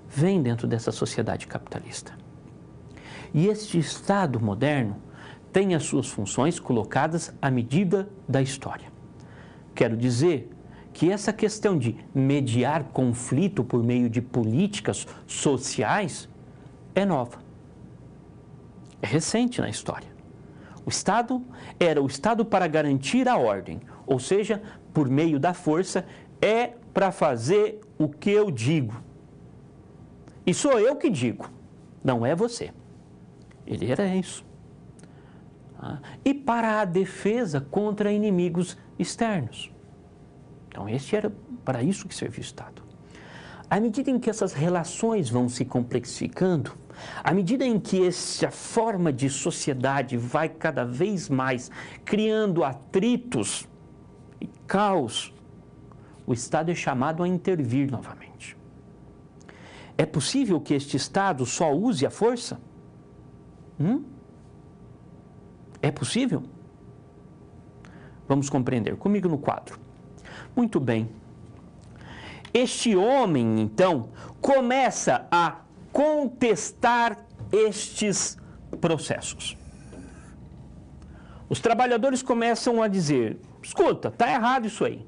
vem dentro dessa sociedade capitalista. E este Estado moderno tem as suas funções colocadas à medida da história. Quero dizer que essa questão de mediar conflito por meio de políticas sociais é nova. É recente na história. O Estado era o Estado para garantir a ordem, ou seja, por meio da força, é para fazer o que eu digo. E sou eu que digo, não é você. Ele era isso. E para a defesa contra inimigos externos. Então, este era para isso que servia o Estado. À medida em que essas relações vão se complexificando, à medida em que essa forma de sociedade vai cada vez mais criando atritos e caos, o Estado é chamado a intervir novamente. É possível que este Estado só use a força? É possível? Vamos compreender. Comigo no quadro. Muito bem. Este homem, então, começa a contestar estes processos. Os trabalhadores começam a dizer: escuta, está errado isso aí.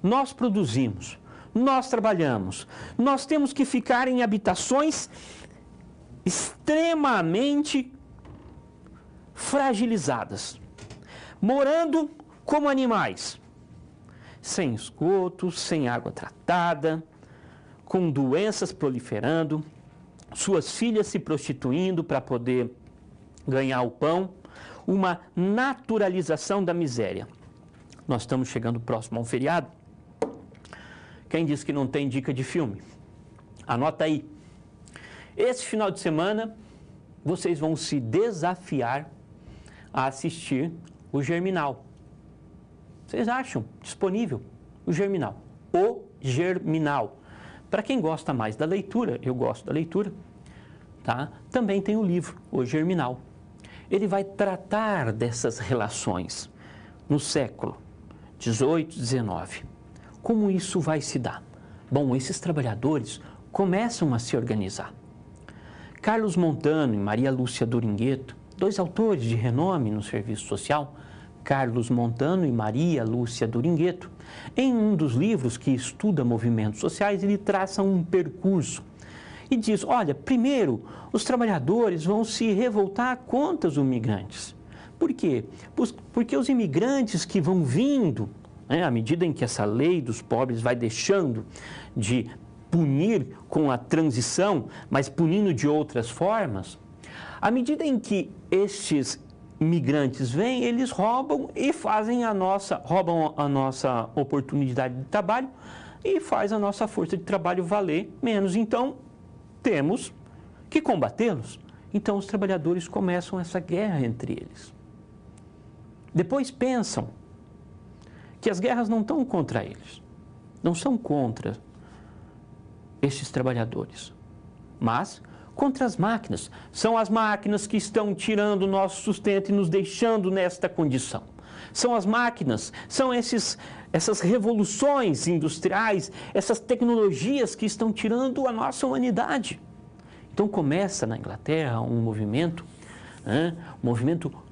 Nós produzimos, nós trabalhamos, nós temos que ficar em habitações extremamente fragilizadas, morando como animais, sem esgoto, sem água tratada, com doenças proliferando, suas filhas se prostituindo para poder ganhar o pão, uma naturalização da miséria. Nós estamos chegando próximo a um feriado. Quem disse que não tem dica de filme? Anota aí. Esse final de semana, vocês vão se desafiar a assistir o Germinal. Vocês acham disponível o Germinal? O Germinal. Para quem gosta mais da leitura, eu gosto da leitura, tá? Também tem o livro, O Germinal. Ele vai tratar dessas relações no século 18, 19. Como isso vai se dar? Bom, esses trabalhadores começam a se organizar. Carlos Montano e Maria Lúcia Doringueto, dois autores de renome no serviço social, Carlos Montano e Maria Lúcia Doringueto, em um dos livros que estuda movimentos sociais, ele traça um percurso e diz, olha, primeiro, os trabalhadores vão se revoltar contra os imigrantes. Por quê? Porque os imigrantes que vão vindo, né, à medida em que essa lei dos pobres vai deixando de punir com a transição, mas punindo de outras formas, à medida em que estes migrantes vêm, eles roubam a nossa oportunidade de trabalho e faz a nossa força de trabalho valer menos. Então, temos que combatê-los. Então, os trabalhadores começam essa guerra entre eles. Depois pensam que as guerras não estão contra eles, não são contra estes trabalhadores, mas contra as máquinas. São as máquinas que estão tirando o nosso sustento e nos deixando nesta condição. São as máquinas, são essas revoluções industriais, essas tecnologias que estão tirando a nossa humanidade. Então começa na Inglaterra um movimento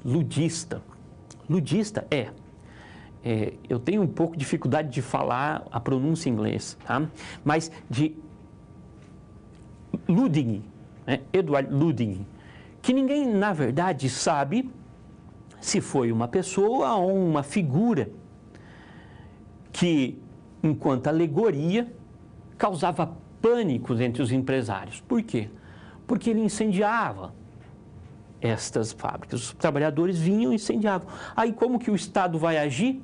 ludista. Ludista eu tenho um pouco de dificuldade de falar a pronúncia em inglês, tá? Mas de Ludwig, Edward Ludwig, que ninguém, na verdade, sabe se foi uma pessoa ou uma figura que, enquanto alegoria, causava pânico entre os empresários. Por quê? Porque ele incendiava estas fábricas. Os trabalhadores vinham e incendiavam. Aí como que o Estado vai agir?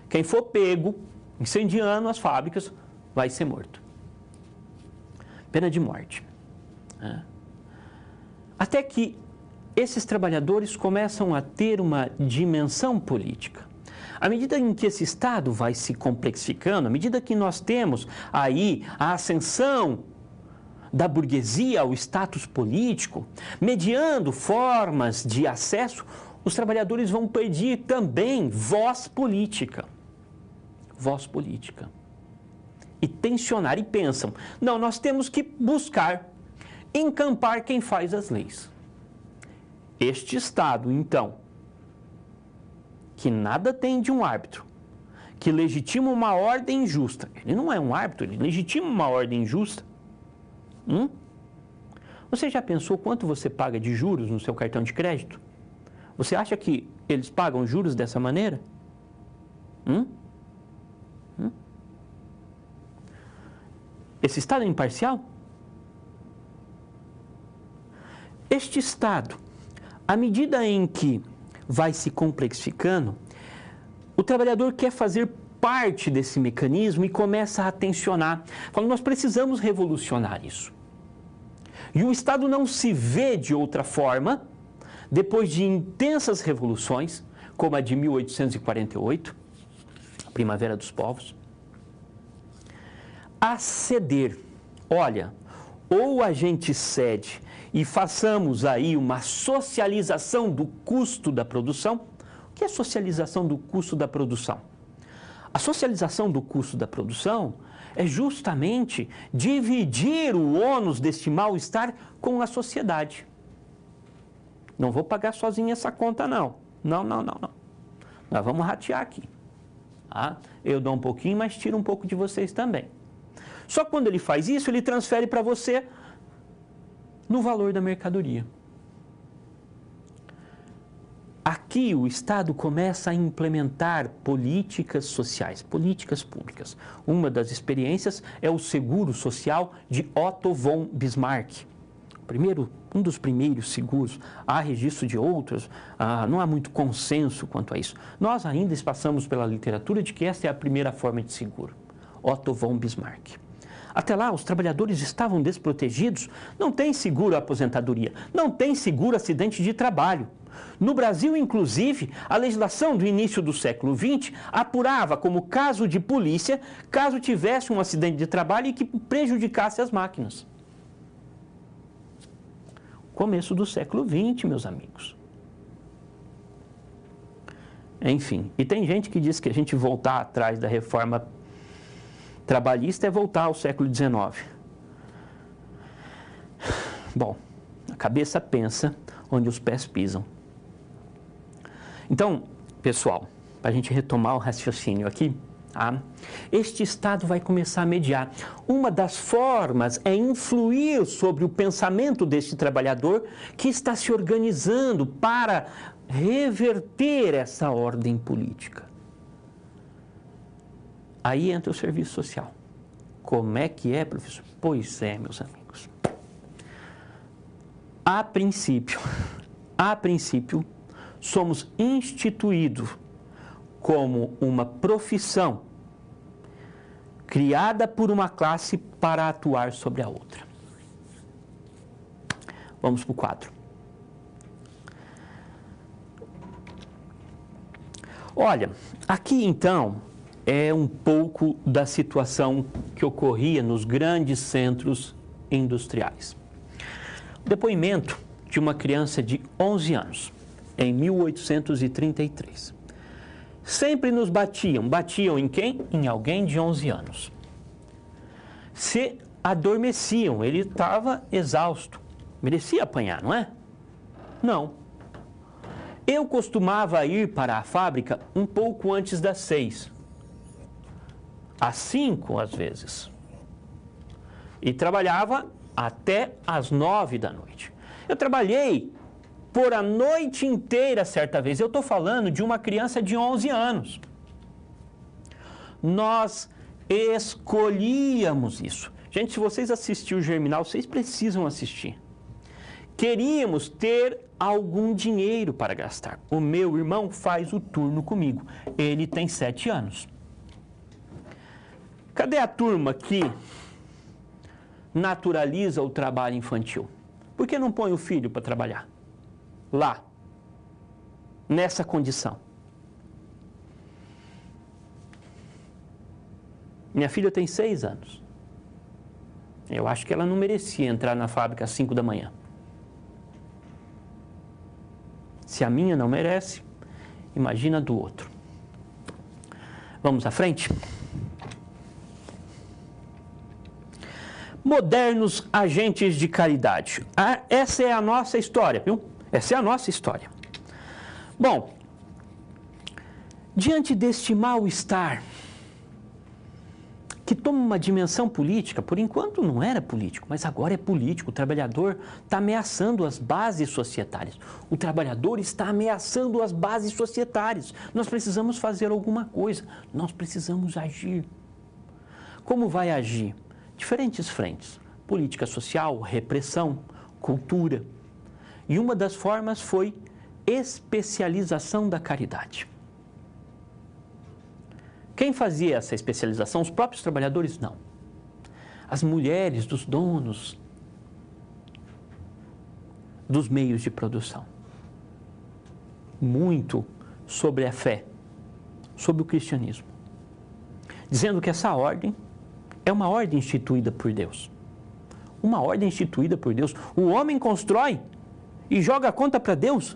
Quem for pego incendiando as fábricas vai ser morto. Pena de morte. Até que esses trabalhadores começam a ter uma dimensão política. À medida em que esse Estado vai se complexificando, à medida que nós temos aí a ascensão da burguesia ao status político, mediando formas de acesso, os trabalhadores vão pedir também voz política. Voz política. E tensionar, e pensam, não, nós temos que buscar encampar quem faz as leis. Este Estado, então, que nada tem de um árbitro, que legitima uma ordem injusta, ele não é um árbitro, ele legitima uma ordem injusta. Você já pensou quanto você paga de juros no seu cartão de crédito? Você acha que eles pagam juros dessa maneira? Esse Estado é imparcial? Este Estado, à medida em que vai se complexificando, o trabalhador quer fazer parte desse mecanismo e começa a tensionar. Fala, nós precisamos revolucionar isso. E o Estado não se vê de outra forma, depois de intensas revoluções, como a de 1848, a Primavera dos Povos, a ceder. Olha, ou a gente cede e façamos aí uma socialização do custo da produção. O que é socialização do custo da produção? A socialização do custo da produção é justamente dividir o ônus deste mal-estar com a sociedade. Não vou pagar sozinho essa conta, não. Não. Nós vamos ratear aqui. Tá? Eu dou um pouquinho, mas tiro um pouco de vocês também. Só que quando ele faz isso, ele transfere para você no valor da mercadoria. aqui o Estado começa a implementar políticas sociais, políticas públicas. Uma das experiências é o seguro social de Otto von Bismarck. Um dos primeiros seguros, há registro de outros, não há muito consenso quanto a isso. Nós ainda passamos pela literatura de que essa é a primeira forma de seguro, Otto von Bismarck. Até lá, os trabalhadores estavam desprotegidos, não tem seguro aposentadoria, não tem seguro acidente de trabalho. No Brasil, inclusive, a legislação do início do século XX apurava como caso de polícia caso tivesse um acidente de trabalho e que prejudicasse as máquinas. Começo do século XX, meus amigos. Enfim, e tem gente que diz que a gente voltar atrás da reforma trabalhista é voltar ao século XIX. Bom, a cabeça pensa onde os pés pisam. Então, pessoal, para a gente retomar o raciocínio aqui, este Estado vai começar a mediar. Uma das formas é influir sobre o pensamento deste trabalhador que está se organizando para reverter essa ordem política. Aí entra o serviço social. Como é que é, professor? Pois é, meus amigos. A princípio, somos instituídos como uma profissão criada por uma classe para atuar sobre a outra. Vamos para o quadro. Olha, aqui então é um pouco da situação que ocorria nos grandes centros industriais. Depoimento de uma criança de 11 anos, em 1833. Sempre nos batiam. Batiam em quem? Em alguém de 11 anos. Se adormeciam, ele estava exausto. Merecia apanhar, não é? Não. Eu costumava ir para a fábrica um pouco antes das 6. Às 5, às vezes. E trabalhava até às 9 da noite. Eu trabalhei por a noite inteira certa vez. Eu estou falando de uma criança de 11 anos. Nós escolhíamos isso. Gente, se vocês assistiram o Germinal, vocês precisam assistir. Queríamos ter algum dinheiro para gastar. O meu irmão faz o turno comigo. Ele tem 7 anos. Cadê a turma que naturaliza o trabalho infantil? Por que não põe o filho para trabalhar? Lá, nessa condição. Minha filha tem 6 anos. Eu acho que ela não merecia entrar na fábrica às 5 da manhã. Se a minha não merece, imagina a do outro. Vamos à frente? Modernos agentes de caridade. Essa é a nossa história, viu? Essa é a nossa história. Bom, diante deste mal-estar que toma uma dimensão política, por enquanto não era político, mas agora é político, o trabalhador está ameaçando as bases societárias. O trabalhador está ameaçando as bases societárias. Nós precisamos fazer alguma coisa, nós precisamos agir. Como vai agir? Diferentes frentes: política social, repressão, cultura. E uma das formas foi especialização da caridade. Quem fazia essa especialização? Os próprios trabalhadores? Não. As mulheres dos donos dos meios de produção. Muito sobre a fé, sobre o cristianismo. Dizendo que essa ordem é uma ordem instituída por Deus. Uma ordem instituída por Deus. O homem constrói e joga a conta para Deus.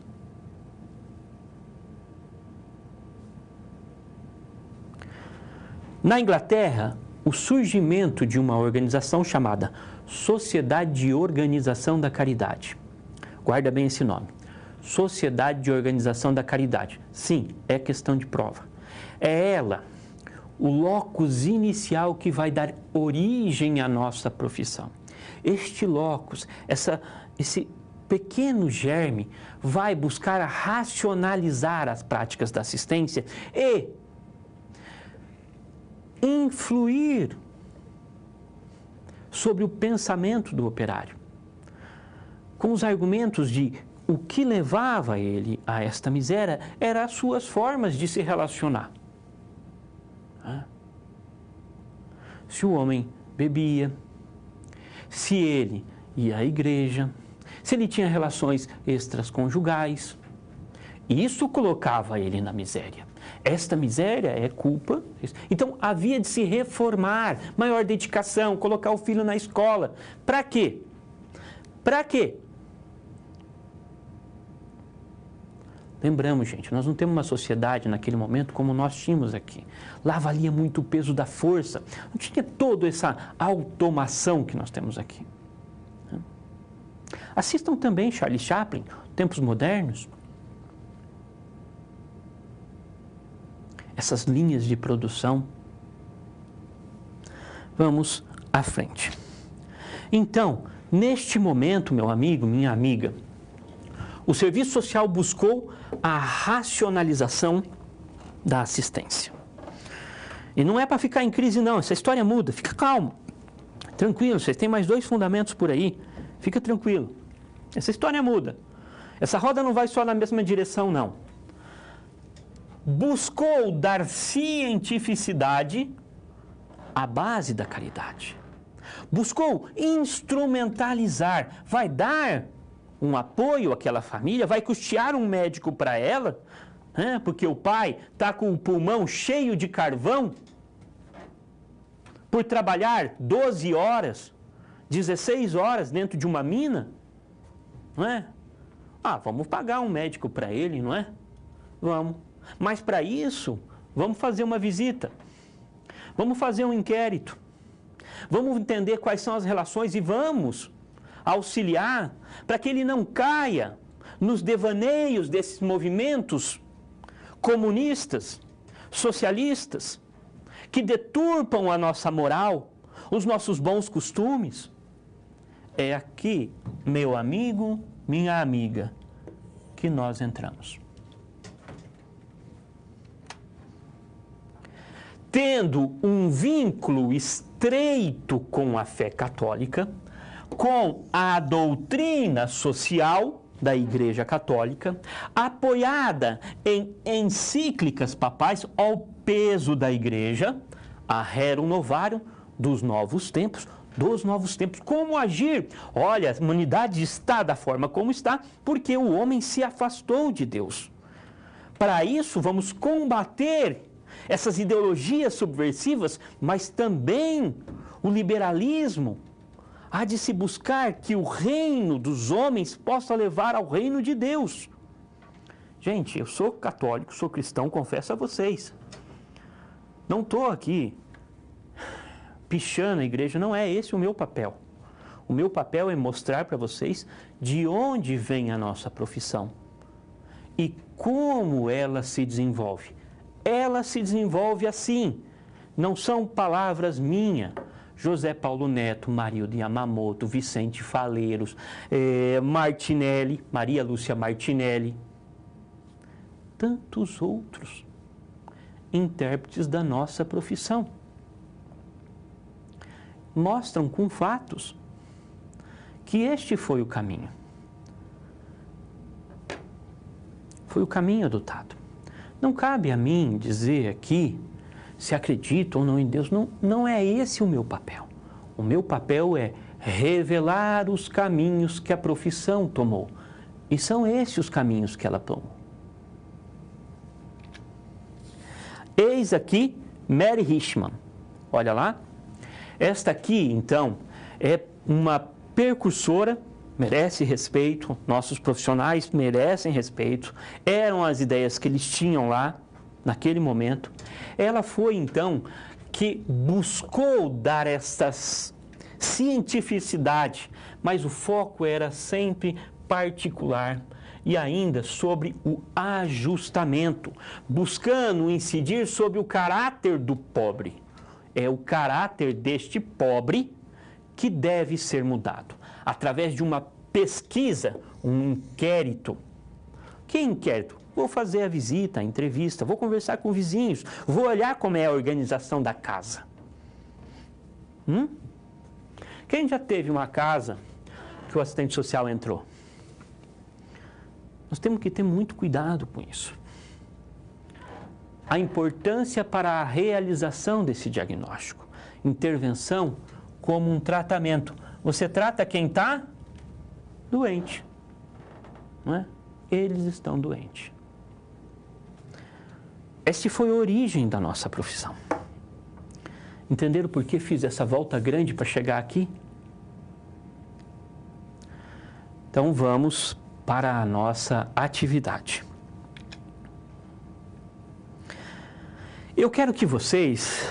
Na Inglaterra, o surgimento de uma organização chamada Sociedade de Organização da Caridade. Guarda bem esse nome. Sociedade de Organização da Caridade. Sim, é questão de prova. É ela, o locus inicial que vai dar origem à nossa profissão. Este locus, pequeno germe vai buscar racionalizar as práticas da assistência e influir sobre o pensamento do operário, com os argumentos de o que levava ele a esta miséria eram as suas formas de se relacionar. Se o homem bebia, se ele ia à igreja, se ele tinha relações extraconjugais, isso colocava ele na miséria. Esta miséria é culpa. Então, havia de se reformar, maior dedicação, colocar o filho na escola. Para quê? Para quê? Lembramos, gente, nós não temos uma sociedade naquele momento como nós tínhamos aqui. Lá valia muito o peso da força. Não tinha toda essa automação que nós temos aqui. Assistam também Charlie Chaplin, Tempos Modernos. Essas linhas de produção. Vamos à frente. Então, neste momento, meu amigo, minha amiga, o serviço social buscou a racionalização da assistência. E não é para ficar em crise, não. Essa história muda. Fica calmo. Tranquilo, vocês têm mais 2 fundamentos por aí. Fica tranquilo. Essa história muda. Essa roda não vai só na mesma direção, não. Buscou dar cientificidade à base da caridade. Buscou instrumentalizar. Vai dar um apoio àquela família, vai custear um médico para ela, porque o pai está com o pulmão cheio de carvão por trabalhar 12 horas, 16 horas dentro de uma mina, não é? Vamos pagar um médico para ele, não é? Vamos. Mas para isso, vamos fazer uma visita, vamos fazer um inquérito, vamos entender quais são as relações e vamos auxiliar para que ele não caia nos devaneios desses movimentos comunistas, socialistas, que deturpam a nossa moral, os nossos bons costumes. É aqui, meu amigo, minha amiga, que nós entramos. Tendo um vínculo estreito com a fé católica, com a doutrina social da Igreja Católica, apoiada em encíclicas papais ao peso da Igreja, a Rerum Novarum dos novos tempos, como agir? Olha, a humanidade está da forma como está, porque o homem se afastou de Deus. Para isso, vamos combater essas ideologias subversivas, mas também o liberalismo. Há de se buscar que o reino dos homens possa levar ao reino de Deus. Gente, eu sou católico, sou cristão, confesso a vocês. Não estou aqui pichando a igreja, não é esse o meu papel. O meu papel é mostrar para vocês de onde vem a nossa profissão e como ela se desenvolve. Ela se desenvolve assim, não são palavras minhas. José Paulo Neto, Marildo Yamamoto, Vicente Faleiros, Martinelli, Maria Lúcia Martinelli, tantos outros intérpretes da nossa profissão. Mostram com fatos que este foi o caminho. Foi o caminho adotado. Não cabe a mim dizer aqui se acredito ou não em Deus, não é esse o meu papel. O meu papel é revelar os caminhos que a profissão tomou. E são esses os caminhos que ela tomou. Eis aqui Mary Richman. Olha lá. Esta aqui, então, é uma precursora, merece respeito, nossos profissionais merecem respeito. Eram as ideias que eles tinham lá, naquele momento. Ela foi, então, que buscou dar essas cientificidade, mas o foco era sempre particular e ainda sobre o ajustamento, buscando incidir sobre o caráter do pobre. É o caráter deste pobre que deve ser mudado, através de uma pesquisa, um inquérito. Que inquérito? Vou fazer a visita, a entrevista, vou conversar com vizinhos, vou olhar como é a organização da casa. Quem já teve uma casa que o assistente social entrou? Nós temos que ter muito cuidado com isso. A importância para a realização desse diagnóstico. Intervenção como um tratamento. Você trata quem está doente, não é? Eles estão doentes. Esta foi a origem da nossa profissão. Entenderam por que fiz essa volta grande para chegar aqui? Então vamos para a nossa atividade. Eu quero que vocês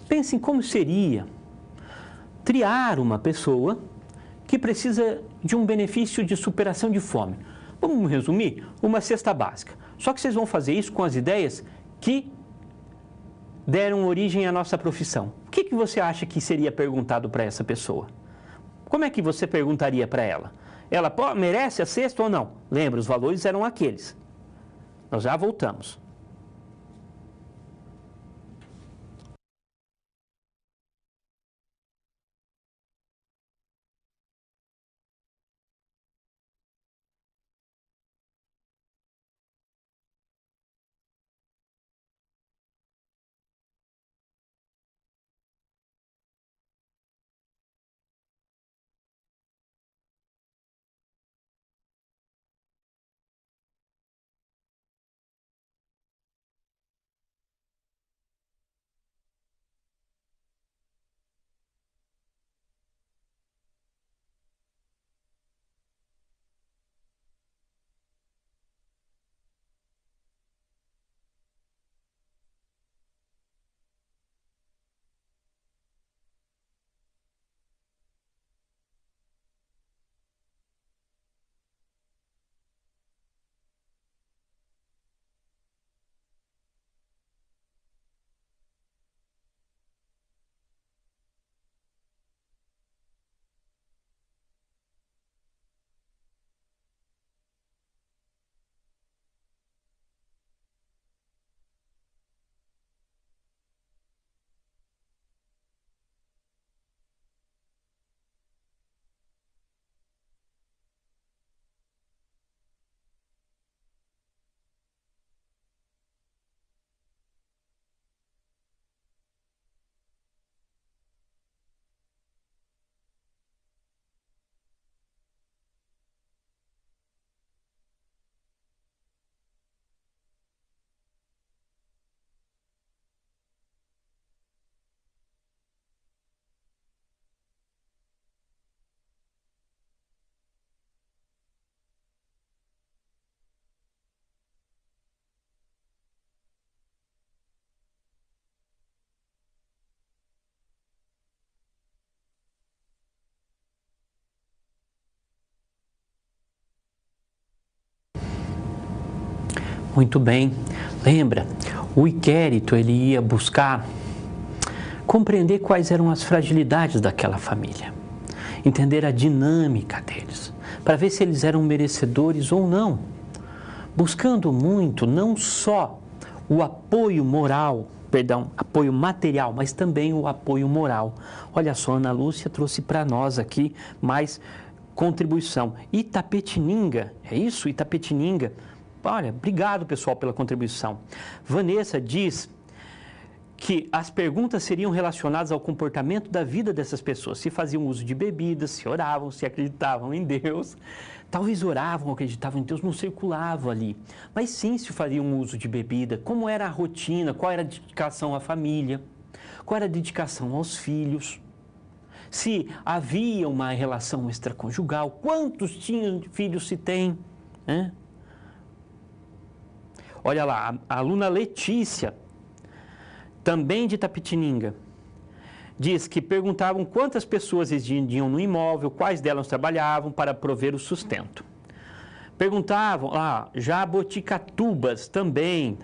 pensem como seria triar uma pessoa que precisa de um benefício de superação de fome. Vamos resumir? Uma cesta básica. Só que vocês vão fazer isso com as ideias que deram origem à nossa profissão. O que você acha que seria perguntado para essa pessoa? Como é que você perguntaria para ela? Ela merece a cesta ou não? Lembra, os valores eram aqueles. Nós já voltamos. Muito bem. Lembra, o inquérito ele ia buscar compreender quais eram as fragilidades daquela família, entender a dinâmica deles, para ver se eles eram merecedores ou não, buscando muito não só o apoio moral, apoio material, mas também o apoio moral. Olha só, Ana Lúcia trouxe para nós aqui mais contribuição. Itapetininga, é isso? Itapetininga. Olha, obrigado pessoal pela contribuição. Vanessa diz que as perguntas seriam relacionadas ao comportamento da vida dessas pessoas, se faziam uso de bebidas, se oravam, se acreditavam em Deus. Talvez oravam, acreditavam em Deus, não circulava ali. Mas sim, se faziam uso de bebida, como era a rotina, qual era a dedicação à família, qual era a dedicação aos filhos, se havia uma relação extraconjugal, quantos filhos se tem, né? Olha lá, a aluna Letícia, também de Itapetininga, diz que perguntavam quantas pessoas residiam no imóvel, quais delas trabalhavam para prover o sustento. Perguntavam, Jaboticatubas também.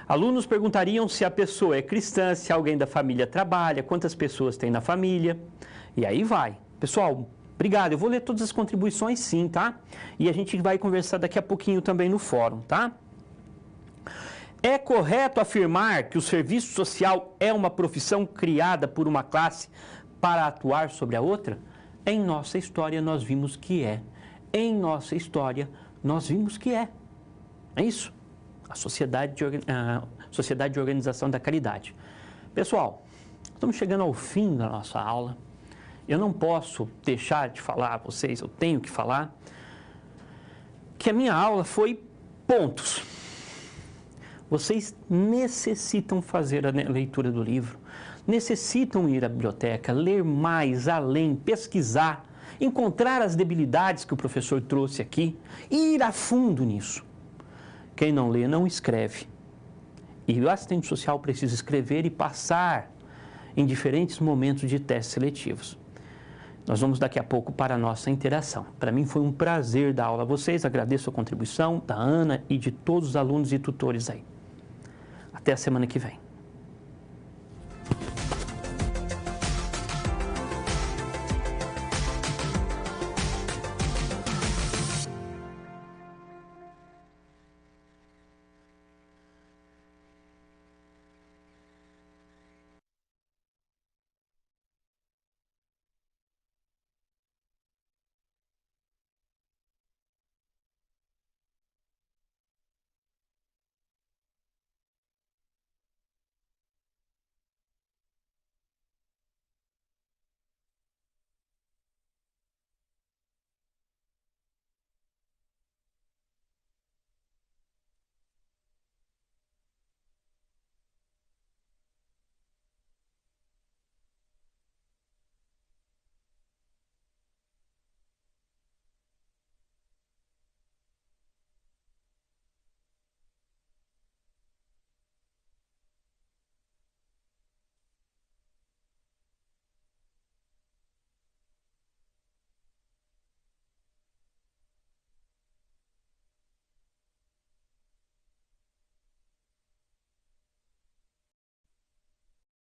Alunos perguntariam se a pessoa é cristã, se alguém da família trabalha, quantas pessoas tem na família, e aí vai. Pessoal, Obrigado. Eu vou ler todas as contribuições sim, tá? E a gente vai conversar daqui a pouquinho também no fórum, tá? É correto afirmar que o serviço social é uma profissão criada por uma classe para atuar sobre a outra? Em nossa história nós vimos que é. Em nossa história nós vimos que é. É isso. A Sociedade de Organização da Caridade. Pessoal, estamos chegando ao fim da nossa aula. Eu não posso deixar de falar a vocês, eu tenho que falar, que a minha aula foi pontos. Vocês necessitam fazer a leitura do livro, necessitam ir à biblioteca, ler mais, além, pesquisar, encontrar as debilidades que o professor trouxe aqui e ir a fundo nisso. Quem não lê, não escreve. E o assistente social precisa escrever e passar em diferentes momentos de testes seletivos. Nós vamos daqui a pouco para a nossa interação. Para mim foi um prazer dar aula a vocês, agradeço a contribuição da Ana e de todos os alunos e tutores aí. Até a semana que vem.